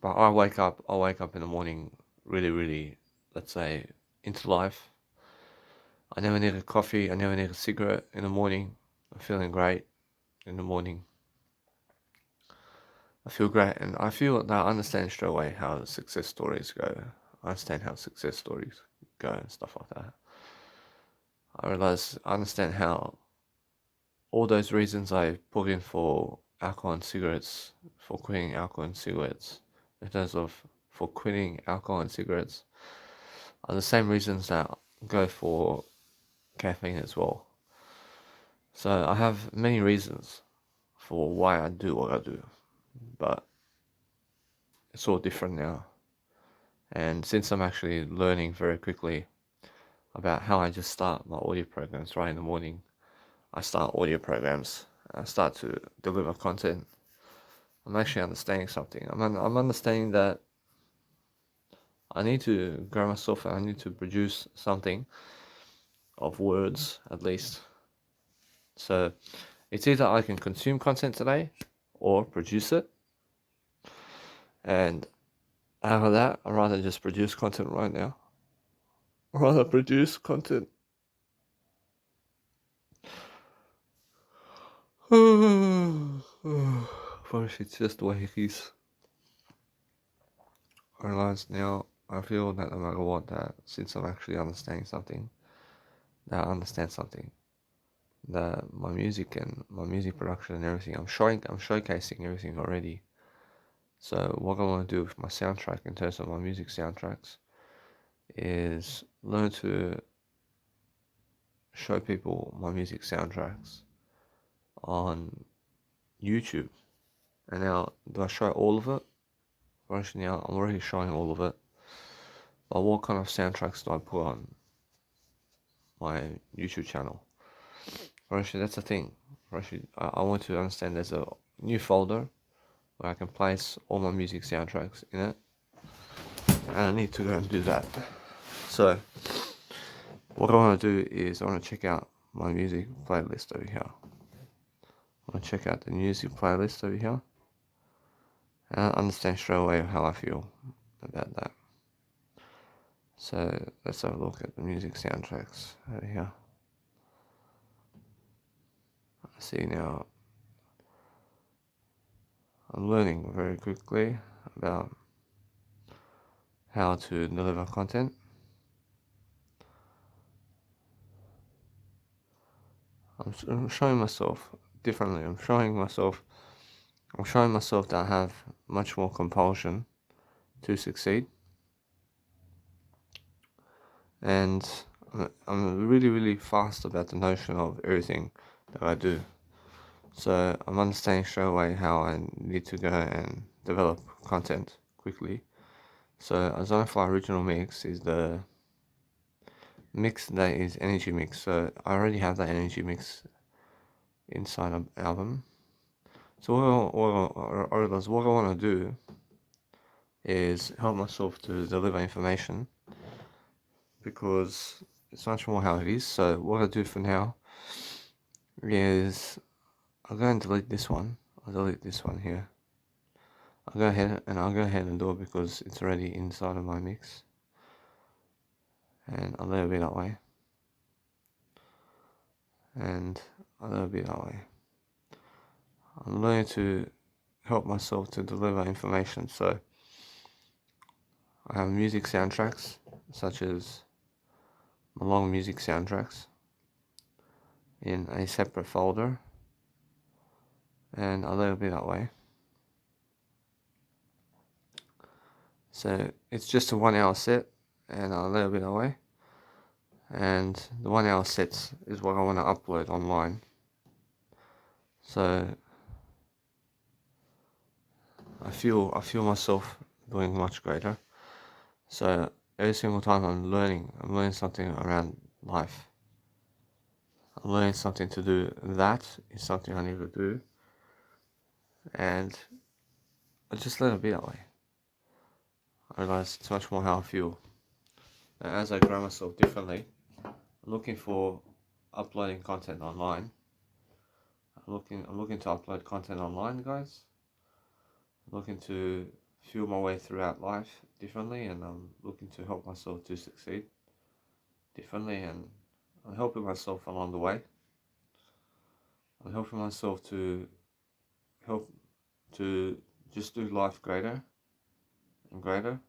But I wake up in the morning really, let's say, into life. I never need a coffee, I never need a cigarette in the morning. I'm feeling great in the morning. I feel great, and I feel that I understand straight away how success stories go. I understand how success stories go and stuff like that. I understand how all those reasons I put in for alcohol and cigarettes, for quitting alcohol and cigarettes, in terms of for quitting alcohol and cigarettes, are the same reasons that go for caffeine as well. So I have many reasons for why I do what I do, but it's all different now. And since I'm actually learning very quickly about how I just start my audio programs right in the morning, I start audio programs, I start to deliver content. I'm actually understanding something. I'm understanding that I need to grow myself and I need to produce something of words at least. So it's either I can consume content today or produce it. And out of that, I'd rather just produce content right now. I'd rather produce content. First, it's just the way it is. I realize now, I feel that no matter what, that since I'm actually understanding something, that I understand something, that my music and my music production and everything, I'm showcasing everything already. So what I want to do with my soundtrack in terms of my music soundtracks is learn to show people my music soundtracks on YouTube. And now, do I show all of it? Actually, now I'm already showing all of it. But what kind of soundtracks do I put on my YouTube channel? Actually, that's the thing. Actually, I want to understand there's a new folder where I can place all my music soundtracks in it. And I need to go and do that. So, what I want to do is I want to check out my music playlist over here. I want to check out the music playlist over here. And I understand straight away how I feel about that. So let's have a look at the music soundtracks over here. I see now I'm learning very quickly about how to deliver content. I'm showing myself differently. I'm showing myself that I have much more compulsion to succeed. And I'm really fast about the notion of everything that I do. So I'm understanding straight away how I need to go and develop content quickly. So a Zonify original mix is the mix that is energy mix. So I already have that energy mix inside an album. So what I want to do is help myself to deliver information because it's much more how it is. So what I do for now is I'll go and delete this one. I'll delete this one here. I'll go ahead and do it because it's already inside of my mix. And I'll let it be that way. And I'll let it be that way. I'm learning to help myself to deliver information. So I have music soundtracks, such as my long music soundtracks, in a separate folder, and I let it be that way. So it's just a 1 hour set, and I let it be that way. And the 1 hour sets is what I want to upload online. So I feel myself doing much greater. So every single time I'm learning something around life. I'm learning something to do. That is something I need to do, and I just let it be that way. I realize it's much more how I feel. And as I grow myself differently, I'm looking for uploading content online. I'm looking to upload content online, guys. I'm looking to feel my way throughout life differently, and I'm looking to help myself to succeed differently, and I'm helping myself along the way. I'm helping myself to help to just do life greater and greater.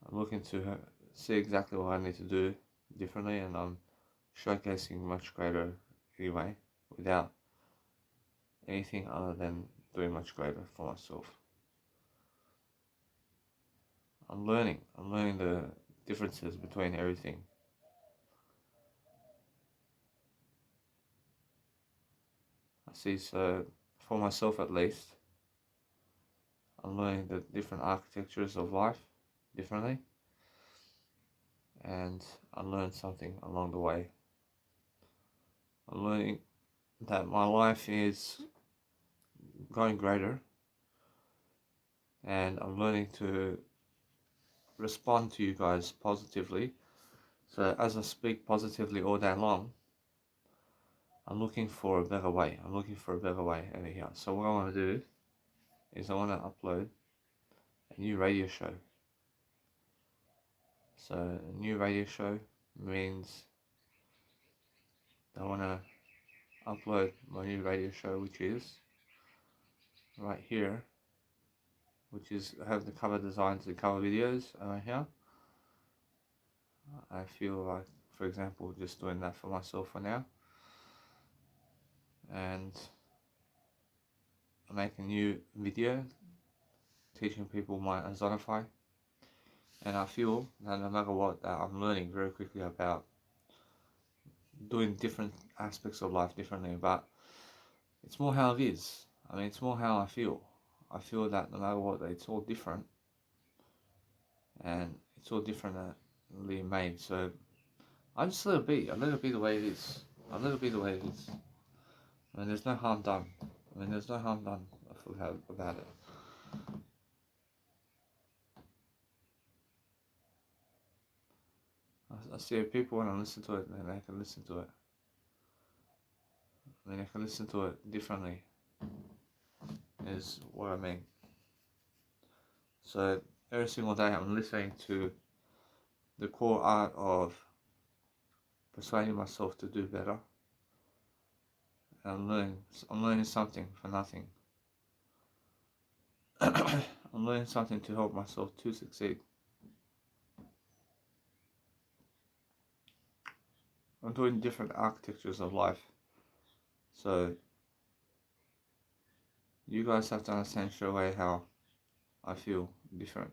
I'm looking to see exactly what I need to do differently, and I'm showcasing much greater anyway, without anything other than doing much greater for myself. I'm learning the differences between everything. I see, so for myself at least, I'm learning the different architectures of life differently, and I learned something along the way. I'm learning that my life is going greater, and I'm learning to respond to you guys positively. So as I speak positively all day long, I'm looking for a better way. I'm looking for a better way over here. So what I want to do is I want to upload a new radio show. So a new radio show means I want to upload my new radio show, which is right here, which is I have the cover designs and cover videos right here. I feel like, for example, just doing that for myself for now, and I make a new video teaching people my Zonify, and I feel that no matter what, that I'm learning very quickly about doing different aspects of life differently, but it's more how it is. I mean, it's more how I feel. I feel that no matter what, it's all different, and it's all differently made. So I just let it be. I let it be the way it is. I let it be the way it is. I mean, there's no harm done. There's no harm done about it. I see if people want to listen to it, then they can listen to it. They can listen to it differently, is what I mean. So every single day I'm listening to the core art of persuading myself to do better. And I'm learning something for nothing. I'm learning something to help myself to succeed. I'm doing different architectures of life. So you guys have to understand straight away how I feel different.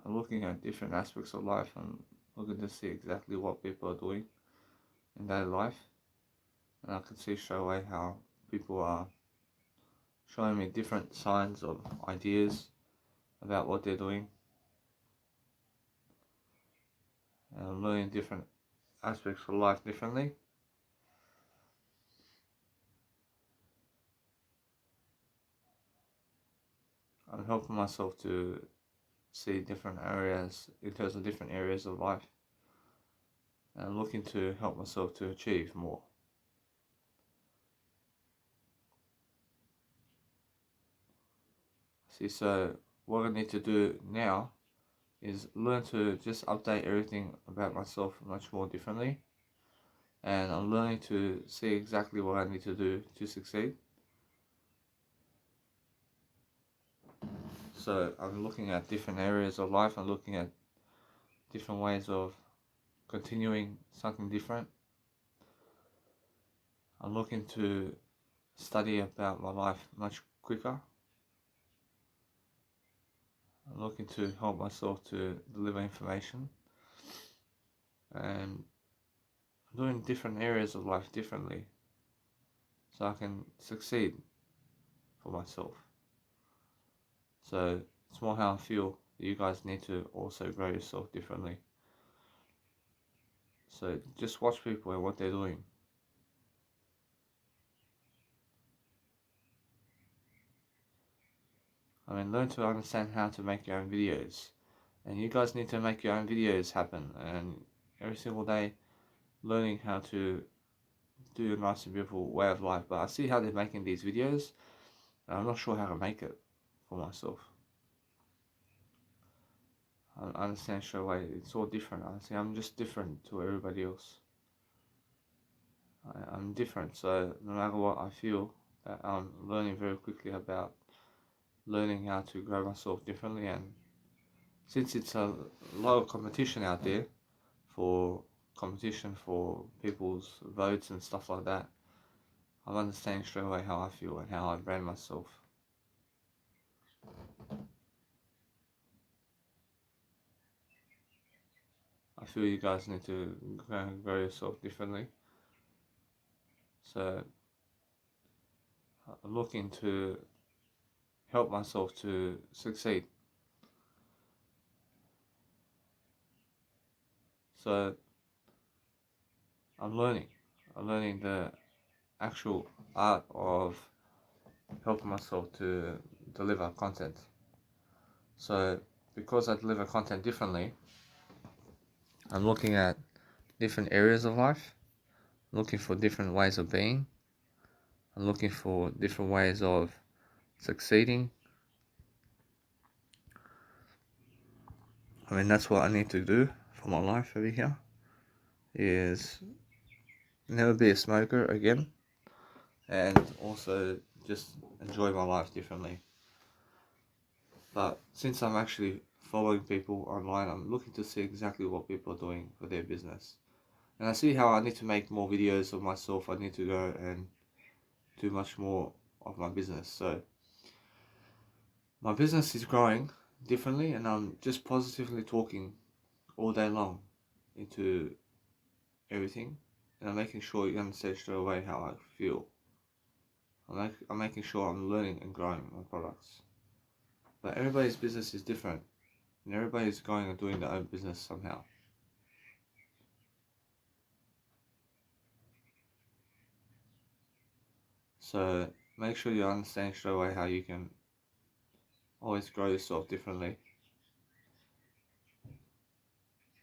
I'm looking at different aspects of life and looking to see exactly what people are doing in their life. And I can see straight away how people are showing me different signs of ideas about what they're doing. And I'm learning different aspects of life differently. I'm helping myself to see different areas in terms of different areas of life. And I'm looking to help myself to achieve more. See, so what I need to do now is learn to just update everything about myself much more differently, and I'm learning to see exactly what I need to do to succeed. So I'm looking at different areas of life. I'm looking at different ways of continuing something different. I'm looking to study about my life much quicker. I'm looking to help myself to deliver information, and I'm doing different areas of life differently so I can succeed for myself. So it's more how I feel that you guys need to also grow yourself differently. So just watch people and what they're doing. I mean, learn to understand how to make your own videos. And you guys need to make your own videos happen. And every single day, learning how to do a nice and beautiful way of life. But I see how they're making these videos, and I'm not sure how to make it for myself. I understand straight away, it's all different. I see I'm just different to everybody else. I'm different, so no matter what, I feel that I'm learning very quickly about learning how to grow myself differently. And since it's a lot of competition out there for people's votes and stuff like that, I'm understanding straight away how I feel and how I brand myself. I feel you guys need to grow yourself differently. So I'm looking to help myself to succeed. So I'm learning the actual art of helping myself to deliver content. So because I deliver content differently, I'm looking at different areas of life, looking for different ways of being, I'm looking for different ways of succeeding. I mean, that's what I need to do for my life over here, is never be a smoker again, and also just enjoy my life differently. But since I'm actually following people online, I'm looking to see exactly what people are doing for their business. And I see how I need to make more videos of myself. I need to go and do much more of my business. So my business is growing differently, and I'm just positively talking all day long into everything. And I'm making sure you understand straight away how I feel. I'm making sure I'm learning and growing my products. But everybody's business is different, and everybody's going and doing their own business somehow. So make sure you understand straight away how you can always grow yourself differently.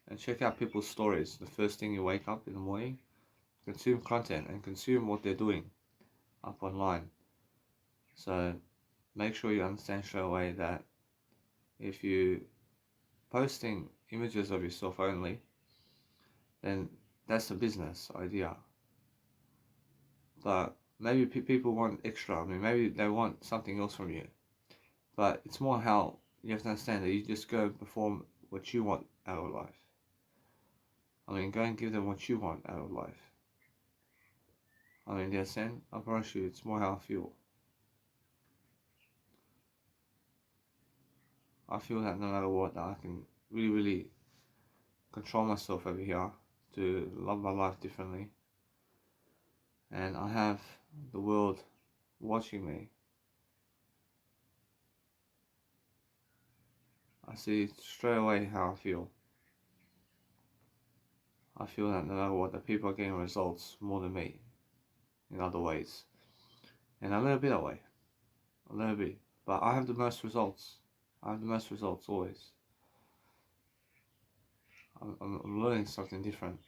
And check out people's stories the first thing you wake up in the morning. Consume content and consume what they're doing up online. So make sure you understand straight away that if you posting images of yourself only, then that's a business idea. But maybe people want extra. I mean, maybe they want something else from you. But it's more how you have to understand that you just go and perform what you want out of life. I mean, go and give them what you want out of life. I mean, you understand? I promise you, it's more how I feel. I feel that no matter what, that I can really, really control myself over here to love my life differently. And I have the world watching me. I see straight away how I feel. I feel that no matter what, the people are getting results more than me in other ways. And I'll never be that way. I'll never be. But I have the most results. I have the most results always. I'm learning something different.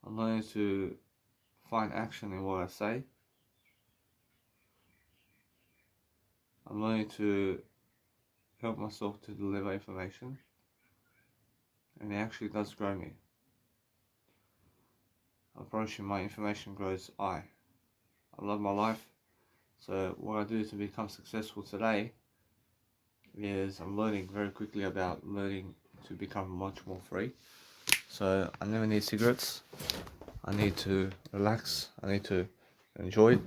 I'm learning to find action in what I say. I'm learning to help myself to deliver information. And it actually does grow me. I promise you my information grows. I love my life. So what I do to become successful today is I'm learning very quickly about learning to become much more free. So I never need cigarettes. I need to relax. I need to enjoy.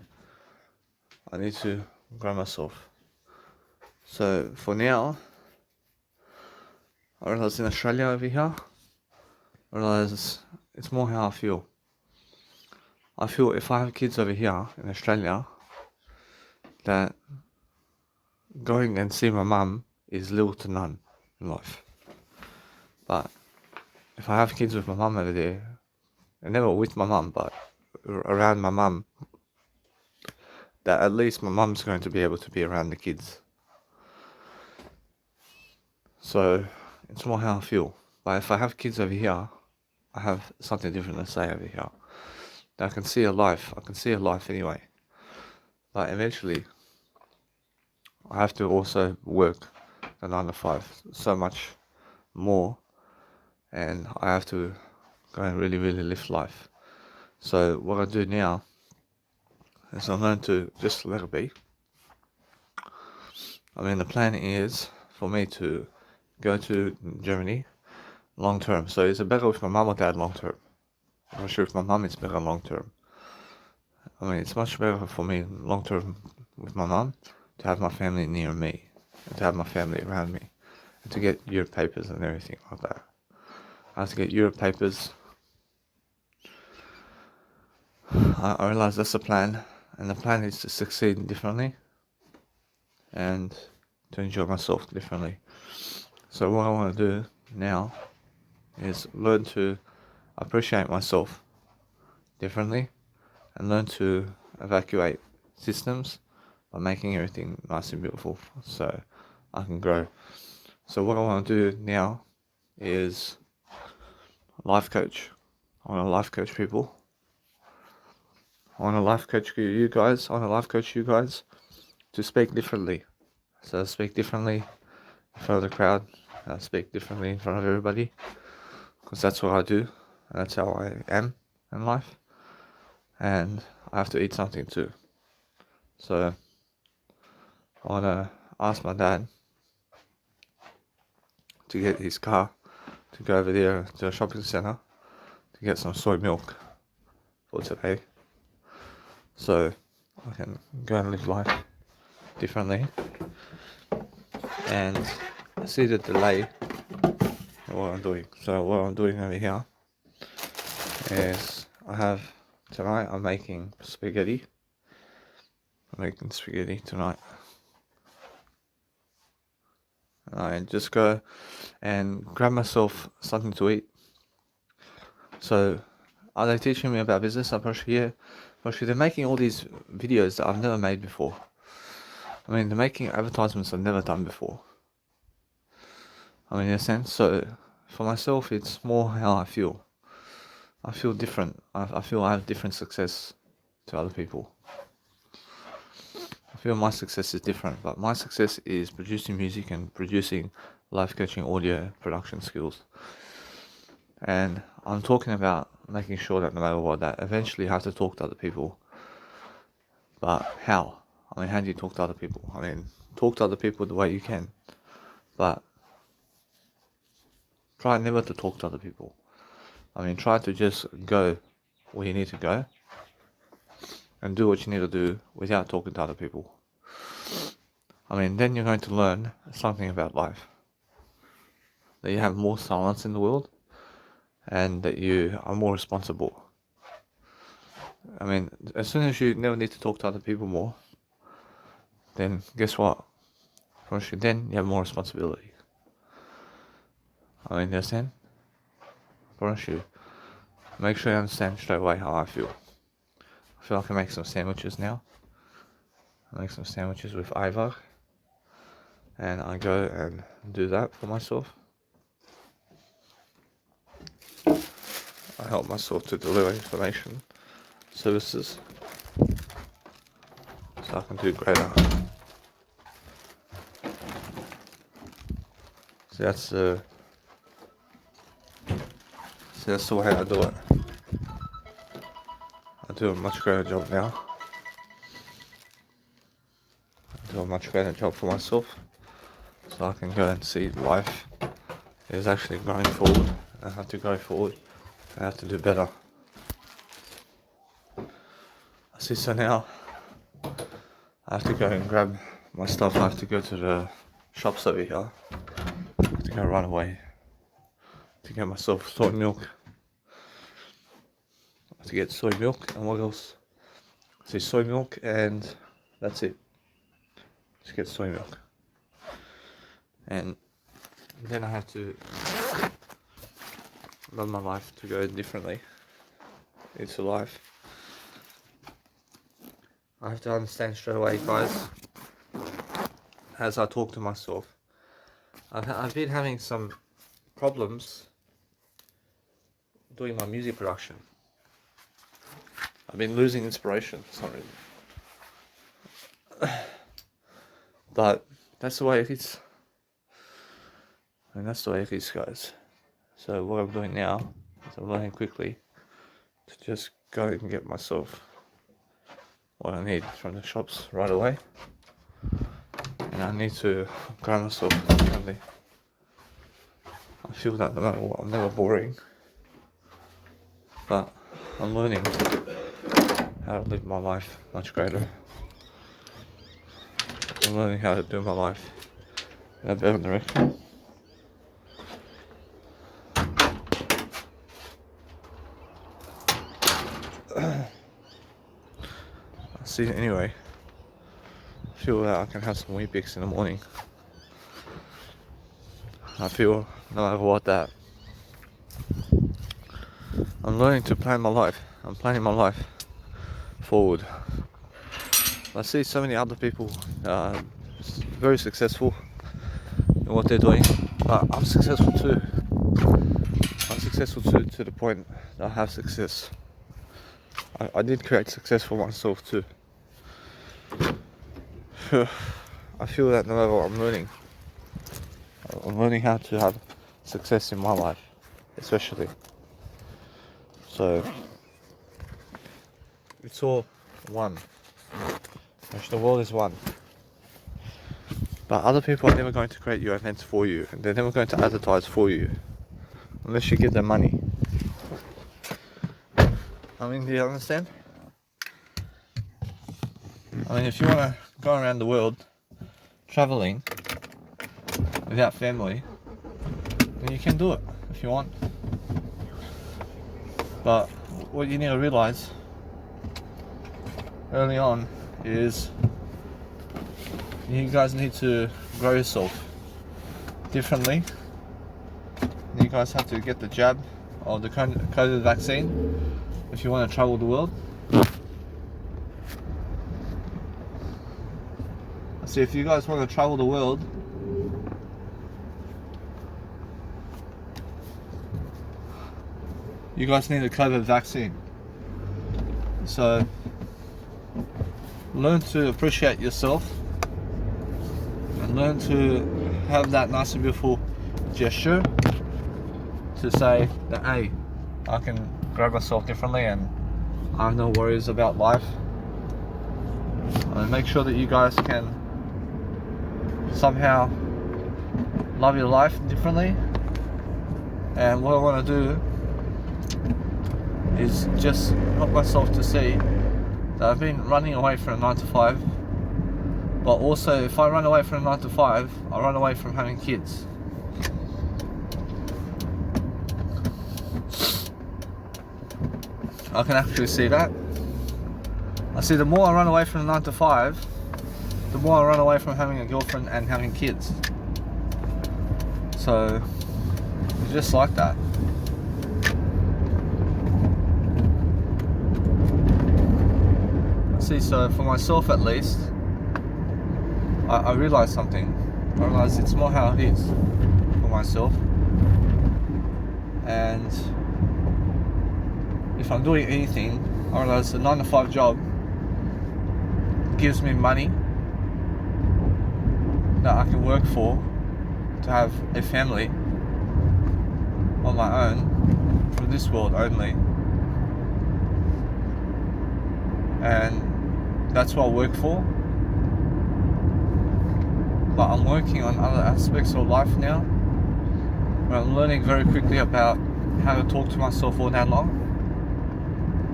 I need to grow myself. So for now, I realize in Australia over here, I realize it's more how I feel. I feel if I have kids over here in Australia, that going and see my mum is little to none in life. But if I have kids with my mum over there, and never with my mum, but around my mum, that at least my mum's going to be able to be around the kids. So it's more how I feel. But if I have kids over here, I have something different to say over here. I can see a life. I can see a life anyway. But eventually, I have to also work the 9 to 5 so much more, and I have to go and really, really live life. So what I do now is I learn to just let it be. I mean, the plan is for me to go to Germany long term. So is it better with my mum or dad long term? I'm not sure if my mum is better long term. I mean, it's much better for me long term with my mum to have my family near me and to have my family around me and to get Europe papers and everything like that. I have to get Europe papers. I realize that's the plan, and the plan is to succeed differently and to enjoy myself differently. So what I want to do now is learn to appreciate myself differently and learn to evacuate systems by making everything nice and beautiful so I can grow. So what I want to do now is life coach. I want to life coach people. I want to life coach you guys. I want to life coach you guys to speak differently. So speak differently in front of the crowd. Speak differently in front of everybody. Because that's what I do. That's how I am in life. And I have to eat something too. So I want to ask my dad to get his car to go over there to a shopping centre to get some soy milk for today. So I can go and live life differently and see the delay in what I'm doing. So what I'm doing over here is tonight I'm making spaghetti. I'm making spaghetti tonight. I just go and grab myself something to eat. So are they teaching me about business? I'm pretty sure, yeah. They're making all these videos that I've never made before. I mean, they're making advertisements I've never done before. I mean, in a sense, so for myself, it's more how I feel. I feel different. I feel I have different success to other people. I feel my success is different, but my success is producing music and producing life coaching audio production skills. And I'm talking about making sure that no matter what, that eventually I have to talk to other people. But how? I mean, how do you talk to other people? I mean, talk to other people the way you can. But try never to talk to other people. I mean, try to just go where you need to go and do what you need to do without talking to other people. I mean, then you're going to learn something about life. That you have more silence in the world and that you are more responsible. I mean, as soon as you never need to talk to other people more, then guess what? Then you have more responsibility. I mean, you understand? Promise you. Make sure you understand straight away how I feel. I feel I can make some sandwiches now. I make some sandwiches with Ivar. And I go and do that for myself. I help myself to deliver information services so I can do greater. So that's the way I do it. do a much greater job now. I do a much greater job for myself, so I can go and see life is actually going forward. I have to go forward. I have to do better. I see. So now I have to go and grab my stuff. I have to go to the shops over here. I have to go right away to get myself soy milk. I have to get soy milk, and what else? I see soy milk, and that's it. Just get soy milk. And then I have to run my life to go differently into life. I have to understand straight away, guys, as I talk to myself. I've been having some problems doing my music production. I've been losing inspiration for some reason. But that's the way it is. And that's the way it is, guys. So what I'm doing now is I'm learning quickly to just go and get myself what I need from the shops right away. And I need to grow myself differently. I feel that no matter what, I'm never boring. But I'm learning how to live my life much greater. I'm learning how to do my life in a better direction. See, anyway, I feel that I can have some Weet-Bix in the morning. I feel no matter what that I'm learning to plan my life. I'm planning my life forward. I see so many other people very successful in what they're doing, but I'm successful too. I'm successful too, to the point that I have success. I did create success for myself too. I feel that no matter what, I'm learning how to have success in my life, especially. So it's all one. The world is one. But other people are never going to create your events for you, and they're never going to advertise for you unless you give them money. I mean, do you understand? I mean, if you want to go around the world traveling without family, then you can do it if you want. But what you need to realize early on is you guys need to grow yourself differently. You guys have to get the jab or the COVID vaccine if you want to travel the world. So if you guys want to travel the world, you guys need a COVID vaccine. So learn to appreciate yourself and learn to have that nice and beautiful gesture to say that, hey, I can grow myself differently and I have no worries about life. And make sure that you guys can somehow love your life differently. And what I want to do is just help myself to see that I've been running away from a 9 to 5, but also if I run away from a 9 to 5, I run away from having kids. I can actually see that. I see the more I run away from the 9 to 5, the more I run away from having a girlfriend and having kids. So it's just like that. See, so for myself at least, I realised something. I realised it's more how it is for myself. And if I'm doing anything, I realise the 9 to 5 job gives me money that I can work for to have a family on my own from this world only. and that's what I work for. But I'm working on other aspects of life now, where I'm learning very quickly about how to talk to myself all day long,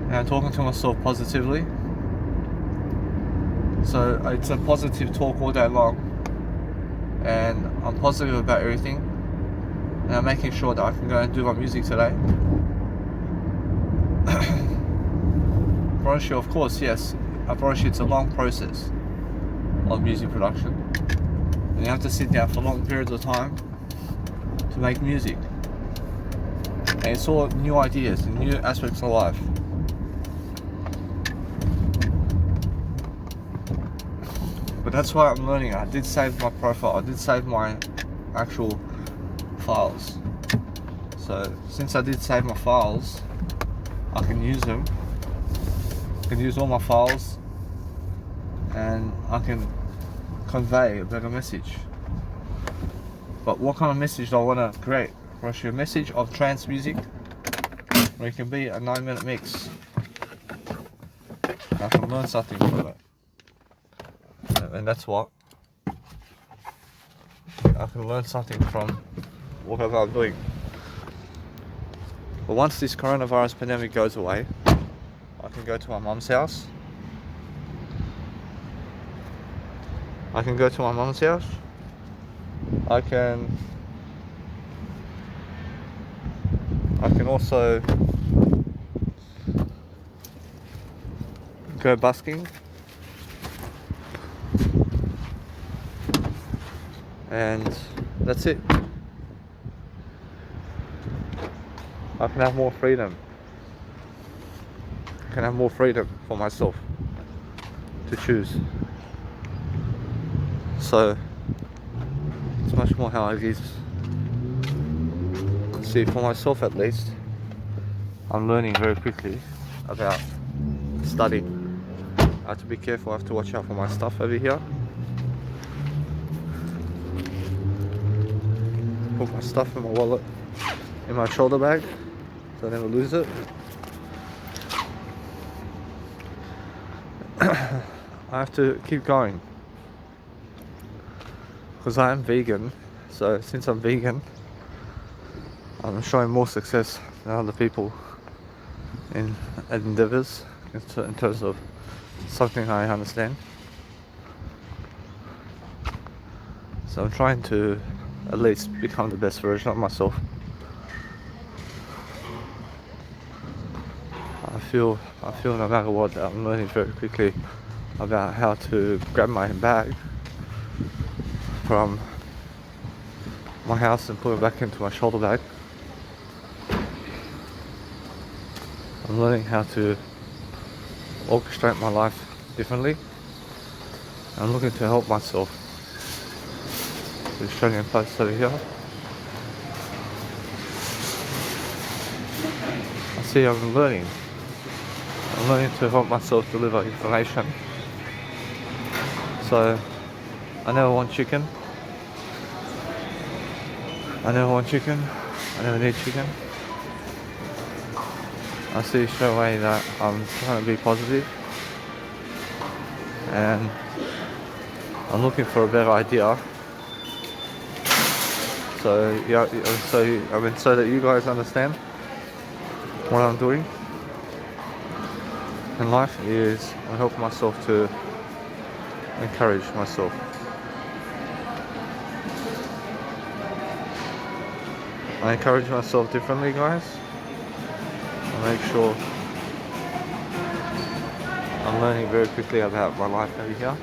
and I'm talking to myself positively. So it's a positive talk all day long, and I'm positive about everything, and I'm making sure that I can go and do my music today. I promise you, of course, yes, I promise you it's a long process of music production, and you have to sit down for long periods of time to make music, and it's all new ideas and new aspects of life. But that's why I'm learning. I did save my profile, I did save my actual files. So since I did save my files, I can use them. I can use all my files, and I can convey a better message. But what kind of message do I want to create? For a message of trance music, where it can be a 9-minute mix. I can learn something from it. And that's what I can learn something from whatever I'm doing. But once this coronavirus pandemic goes away, I can go to my mum's house. I can also go busking. And that's it. I can have more freedom. I can have more freedom for myself to choose. So it's much more how it is. See, for myself at least, I'm learning very quickly about studying. I have to be careful, I have to watch out for my stuff over here. Put my stuff in my wallet, in my shoulder bag, so I never lose it. I have to keep going, because I am vegan. So since I'm vegan, I'm showing more success than other people in endeavors in terms of something I understand. So I'm trying to at least become the best version of myself. I feel no matter what, that I'm learning very quickly about how to grab my bag from my house and put it back into my shoulder bag. I'm learning how to orchestrate my life differently. I'm looking to help myself. The Australian place over here. I see I'm learning. I'm learning to help myself deliver information. So I never want chicken. I never need chicken. I see straight away that I'm trying to be positive, and I'm looking for a better idea. So yeah, so that you guys understand what I'm doing in life is I help myself to encourage myself. I encourage myself differently, guys. I make sure I'm learning very quickly about my life over here.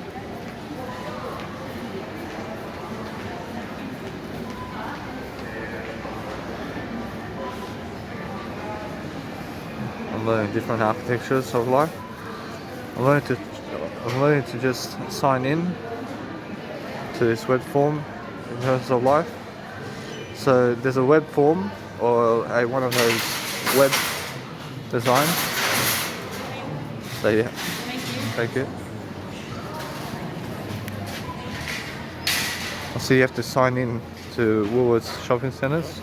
I'm learning different architectures of life. I'm learning to just sign in to this web form in terms of life. So there's a web form or one of those web designs. So yeah, thank you. So you have to sign in to Woolworths shopping centres.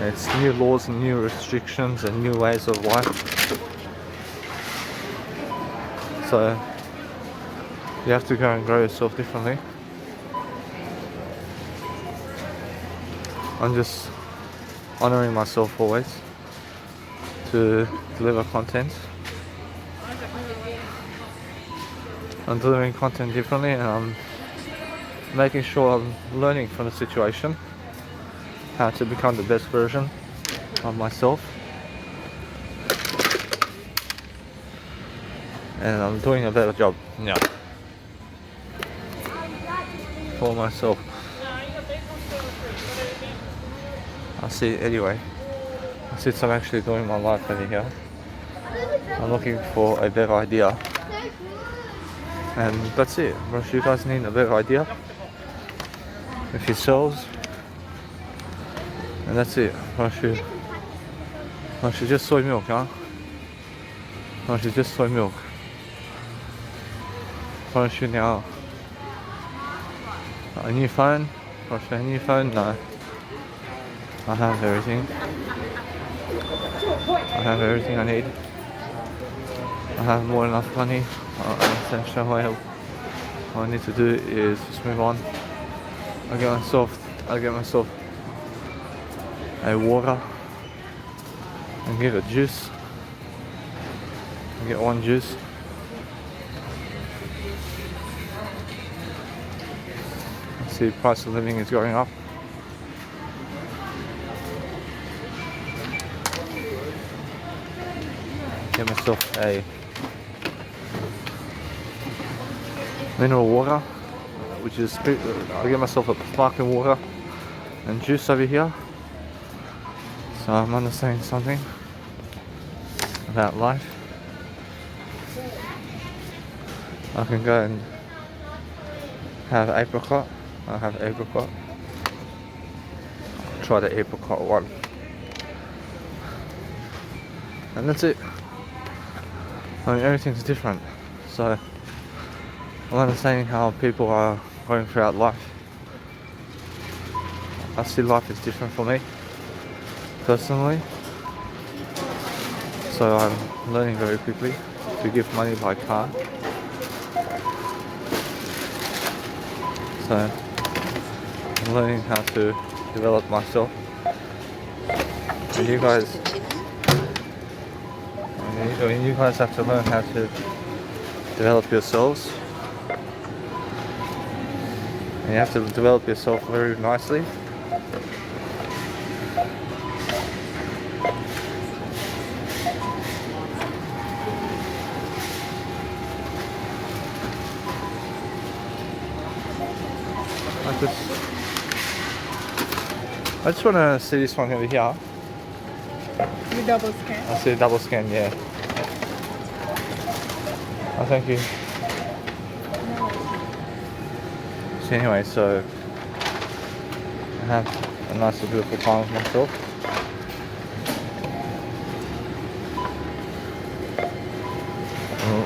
It's new laws and new restrictions and new ways of life So you have to go and grow yourself differently. I'm just honoring myself always to deliver content. I'm delivering content differently, and I'm making sure I'm learning from the situation how to become the best version of myself. And I'm doing a better job now for myself. I see, anyway, since I'm actually doing my life over here, I'm looking for a better idea. And that's it. Once you guys need a better idea with yourselves, and that's it. Once you just soy milk, huh? Once you just soy milk. Once you now a new phone. Once you a new phone, no. I have everything. I have everything I need. I have more than enough money. Essentially, all I need to do is just move on. I get myself a water and get a juice. I get one juice. I see the price of living is going up. Get myself a mineral water, which is I get myself a sparkling water and juice over here. So I'm understanding something about life. I can go and have apricot. I have apricot. Try the apricot one. And that's it. I mean, everything's different. So I'm understanding how people are going throughout life. I see life is different for me, personally. So I'm learning very quickly to give money by card. So I'm learning how to develop myself. And you guys have to learn how to develop yourselves. And you have to develop yourself very nicely. I just want to see this one over here. You double scan? I see a double scan, yeah. Oh, thank you. So anyway, so I have a nice and beautiful time with myself.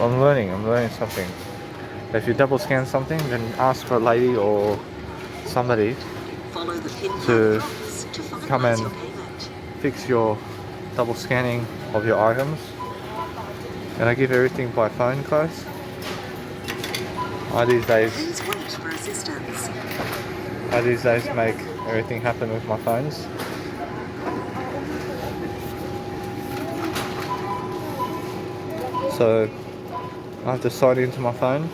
I'm learning something. If you double scan something, then ask for a lady or somebody to come and fix your double scanning of your items. And I give everything by phone, guys. I these days make everything happen with my phones. So I have to sign into my phone.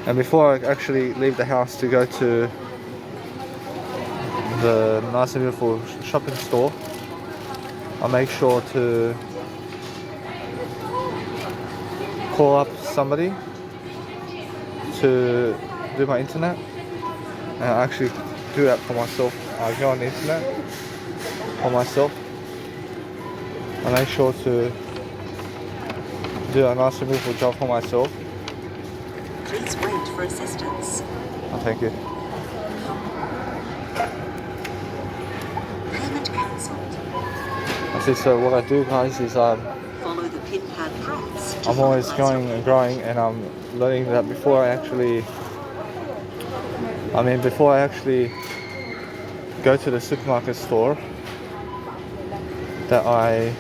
And before I actually leave the house to go to the nice and beautiful shopping store, I make sure to call up somebody to do my internet. And I actually do that for myself. I go on the internet for myself. I make sure to do a nice and beautiful job for myself. Please wait for assistance. Oh, thank you. Payment cancelled. I see, so what I do, guys, is Follow the pin pad prompts. to I'm always finalize going your and payment. growing, and I'm learning that before I actually go to the supermarket store, that I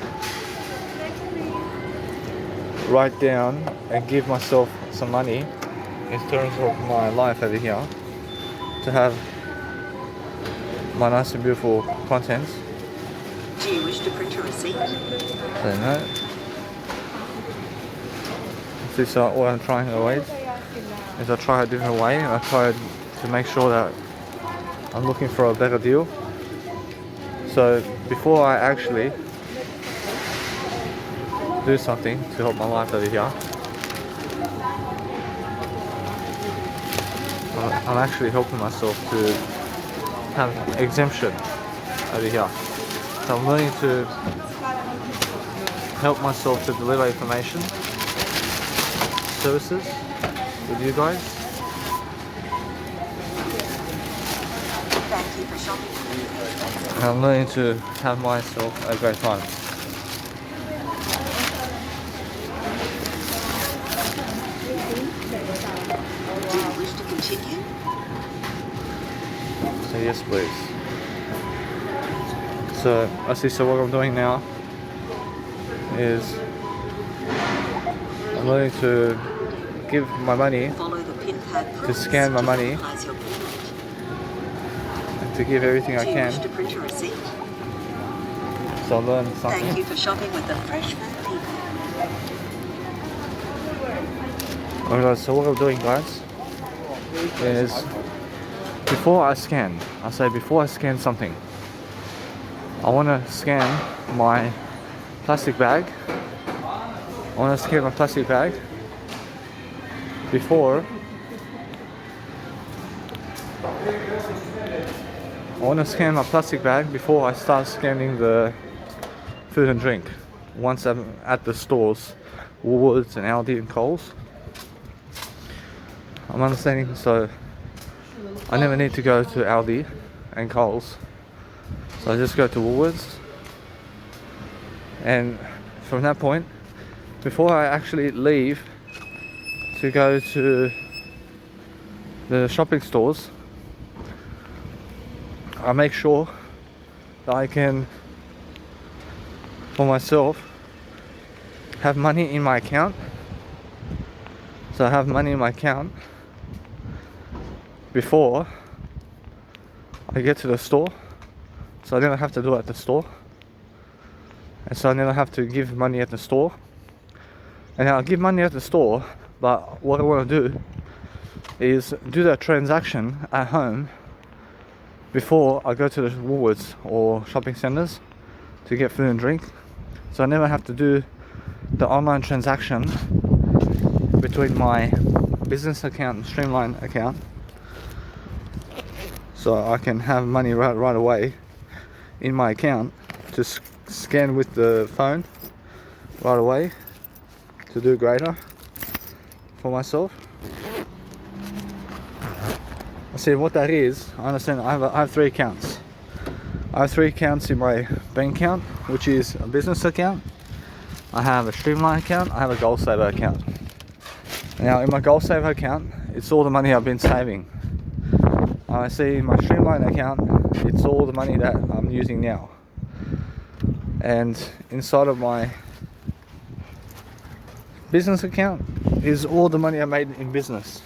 write down and give myself some money in terms of my life over here to have my nice and beautiful contents. Do you wish to print a receipt? So no. This is what I'm trying always. Is I try a different way. I try to make sure that I'm looking for a better deal. So before I actually do something to help my life over here, I'm actually helping myself to have exemption over here. So I'm learning to help myself to deliver information, services with you guys. Thank you for shopping with me. And I'm learning to have myself a great time. Do you wish to continue? So yes please. So I see, so what I'm doing now is I'm learning to give my money, Follow the pin pad prompts scan my money. finalize your payment. and to give everything I Do you wish to can. print a receipt? So I learn Thank something. you for shopping with the Fresh Food people. Alright, so what I'm doing guys is before I scan something, I want to scan my plastic bag. Before I start scanning the food and drink. Once I'm at the stores, Woolworths and Aldi and Coles. I'm understanding, so I never need to go to Aldi and Coles. So I just go to Woolworths, and from that point, before I actually leave to go to the shopping stores, I make sure that I can, for myself, have money in my account. So I have money in my account before I get to the store, so I never have to do it at the store, and so I never have to give money at the store. And I'll give money at the store, but what I want to do is do that transaction at home before I go to the Woolworths or shopping centres to get food and drink, so I never have to do the online transaction between my business account and Streamline account, so I can have money right away in my account to scan with the phone right away to do greater for myself. I see what that is. I understand. I have 3 accounts. I have 3 accounts in my bank account, which is a business account. I have a Streamline account. I have a GoalSaver account. Now in my GoalSaver account, it's all the money I've been saving. I see in my Streamline account, it's all the money that I'm using now. And inside of my business account is all the money I made in business.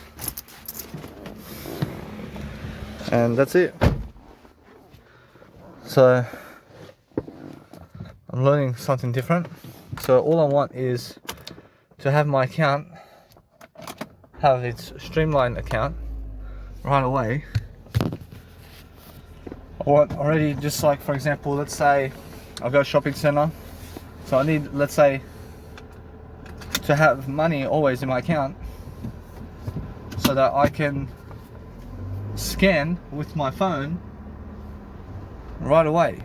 And that's it. So I'm learning something different. So all I want is to have my account have its Streamline account right away. I want already, just like for example, let's say I go shopping centre, so I need, let's say, to have money always in my account so that I can scan with my phone right away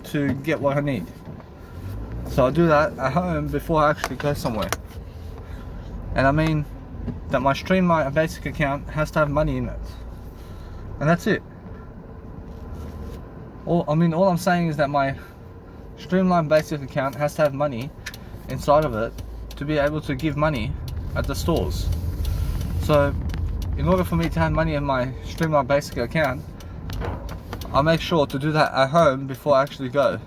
to get what I need. So I do that at home before I actually go somewhere. And I mean that my Streamline basic account has to have money in it, and that's it. All I'm saying is that my Streamline basic account has to have money inside of it to be able to give money at the stores. So in order for me to have money in my Streamline basic account, I make sure to do that at home before I actually go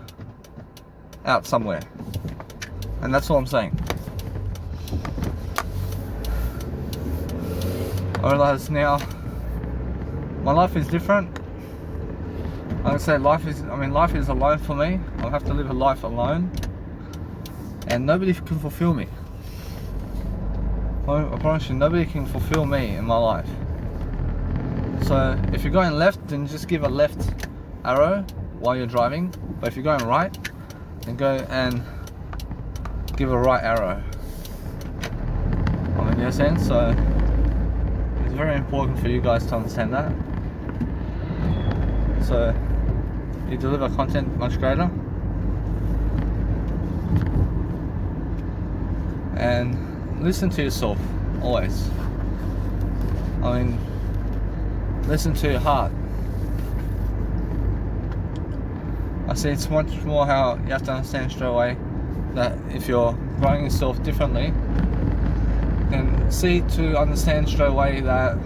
out somewhere. And that's all I'm saying. I realize now my life is different. I can say life is alone for me. I'll have to live a life alone, and nobody can fulfill me. I promise you, nobody can fulfill me in my life. So if you're going left, then just give a left arrow while you're driving. But if you're going right, then go and give a right arrow. I mean, you understand? So it's very important for you guys to understand that. So you deliver content much greater, and listen to yourself always. I mean, listen to your heart. I see it's much more how you have to understand straight away that if you're growing yourself differently, then see to understand straight away that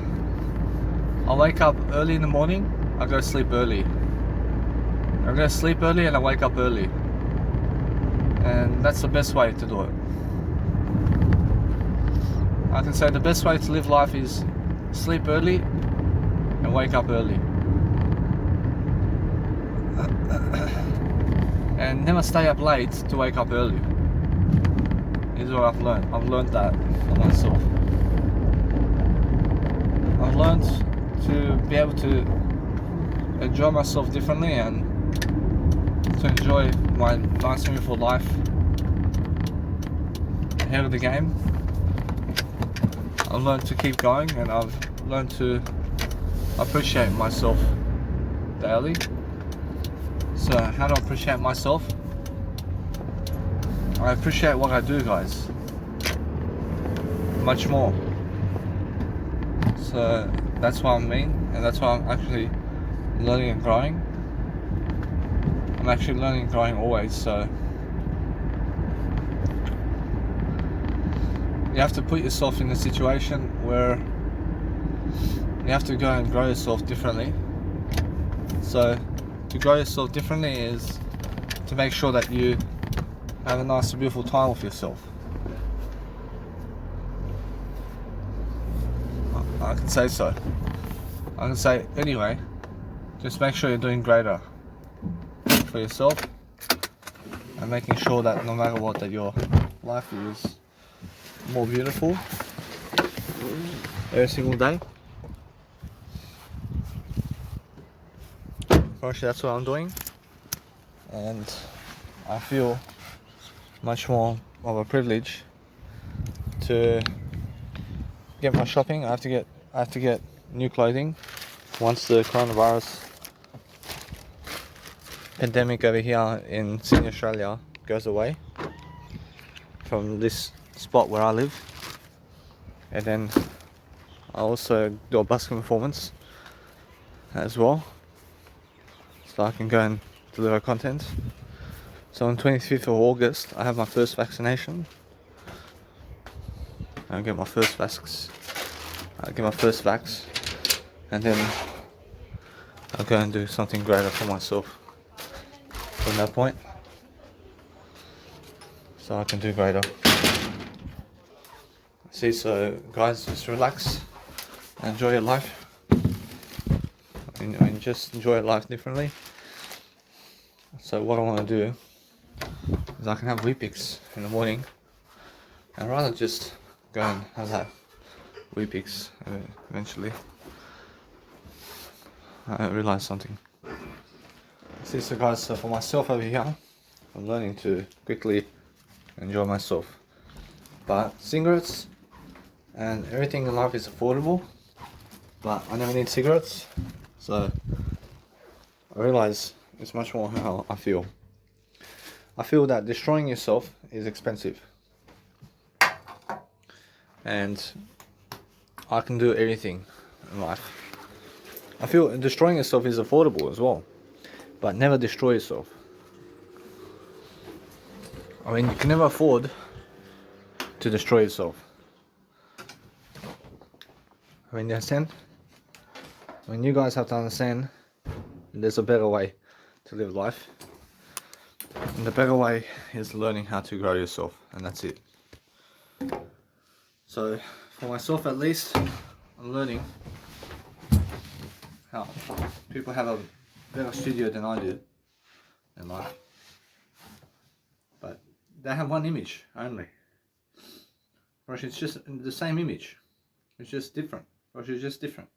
I wake up early in the morning, I go to sleep early. I go to sleep early and I wake up early. And that's the best way to do it. I can say the best way to live life is sleep early and wake up early. And never stay up late to wake up early. Is what I've learned. I've learned that for myself. I've learned to be able to enjoy myself differently and to enjoy my nice beautiful life ahead of the game. I've learned to keep going, and I've learned to appreciate myself daily. So how do I appreciate myself? I appreciate what I do, guys, much more. So that's what I mean, and that's why I'm actually learning and growing. I'm actually learning and growing always, so you have to put yourself in a situation where you have to go and grow yourself differently. So to grow yourself differently is to make sure that you have a nice and beautiful time with yourself. I can say so. I can say anyway, just make sure you're doing greater for yourself and making sure that no matter what, that your life is more beautiful every single day. Actually, that's what I'm doing, and I feel much more of a privilege to get my shopping. I have to get new clothing once the coronavirus pandemic over here in Sydney, Australia goes away from this spot where I live. And then I also do a busking performance as well, so I can go and deliver content. So on 25th of August I have my first vaccination. I'll get my first vax, and then I'll go and do something greater for myself from that point, so I can do greater. See, so guys, just relax and enjoy your life, and just enjoy life differently. So what I want to do is I can have Weet-Bix in the morning, and rather just go and have that Weet-Bix eventually. I realized something. See, so guys, so for myself over here, I'm learning to quickly enjoy myself. But cigarettes and everything in life is affordable, but I never need cigarettes. So I realize it's much more how I feel. I feel that destroying yourself is expensive, and I can do everything in life. I feel destroying yourself is affordable as well, but never destroy yourself. I mean, you can never afford to destroy yourself. I mean, you understand? I mean, you guys have to understand there's a better way to live life. And the better way is learning how to grow yourself, and that's it. So, for myself at least, I'm learning how people have a better studio than I do in life. But they have one image only. Whereas it's just the same image. It's just different. Whereas it's just different.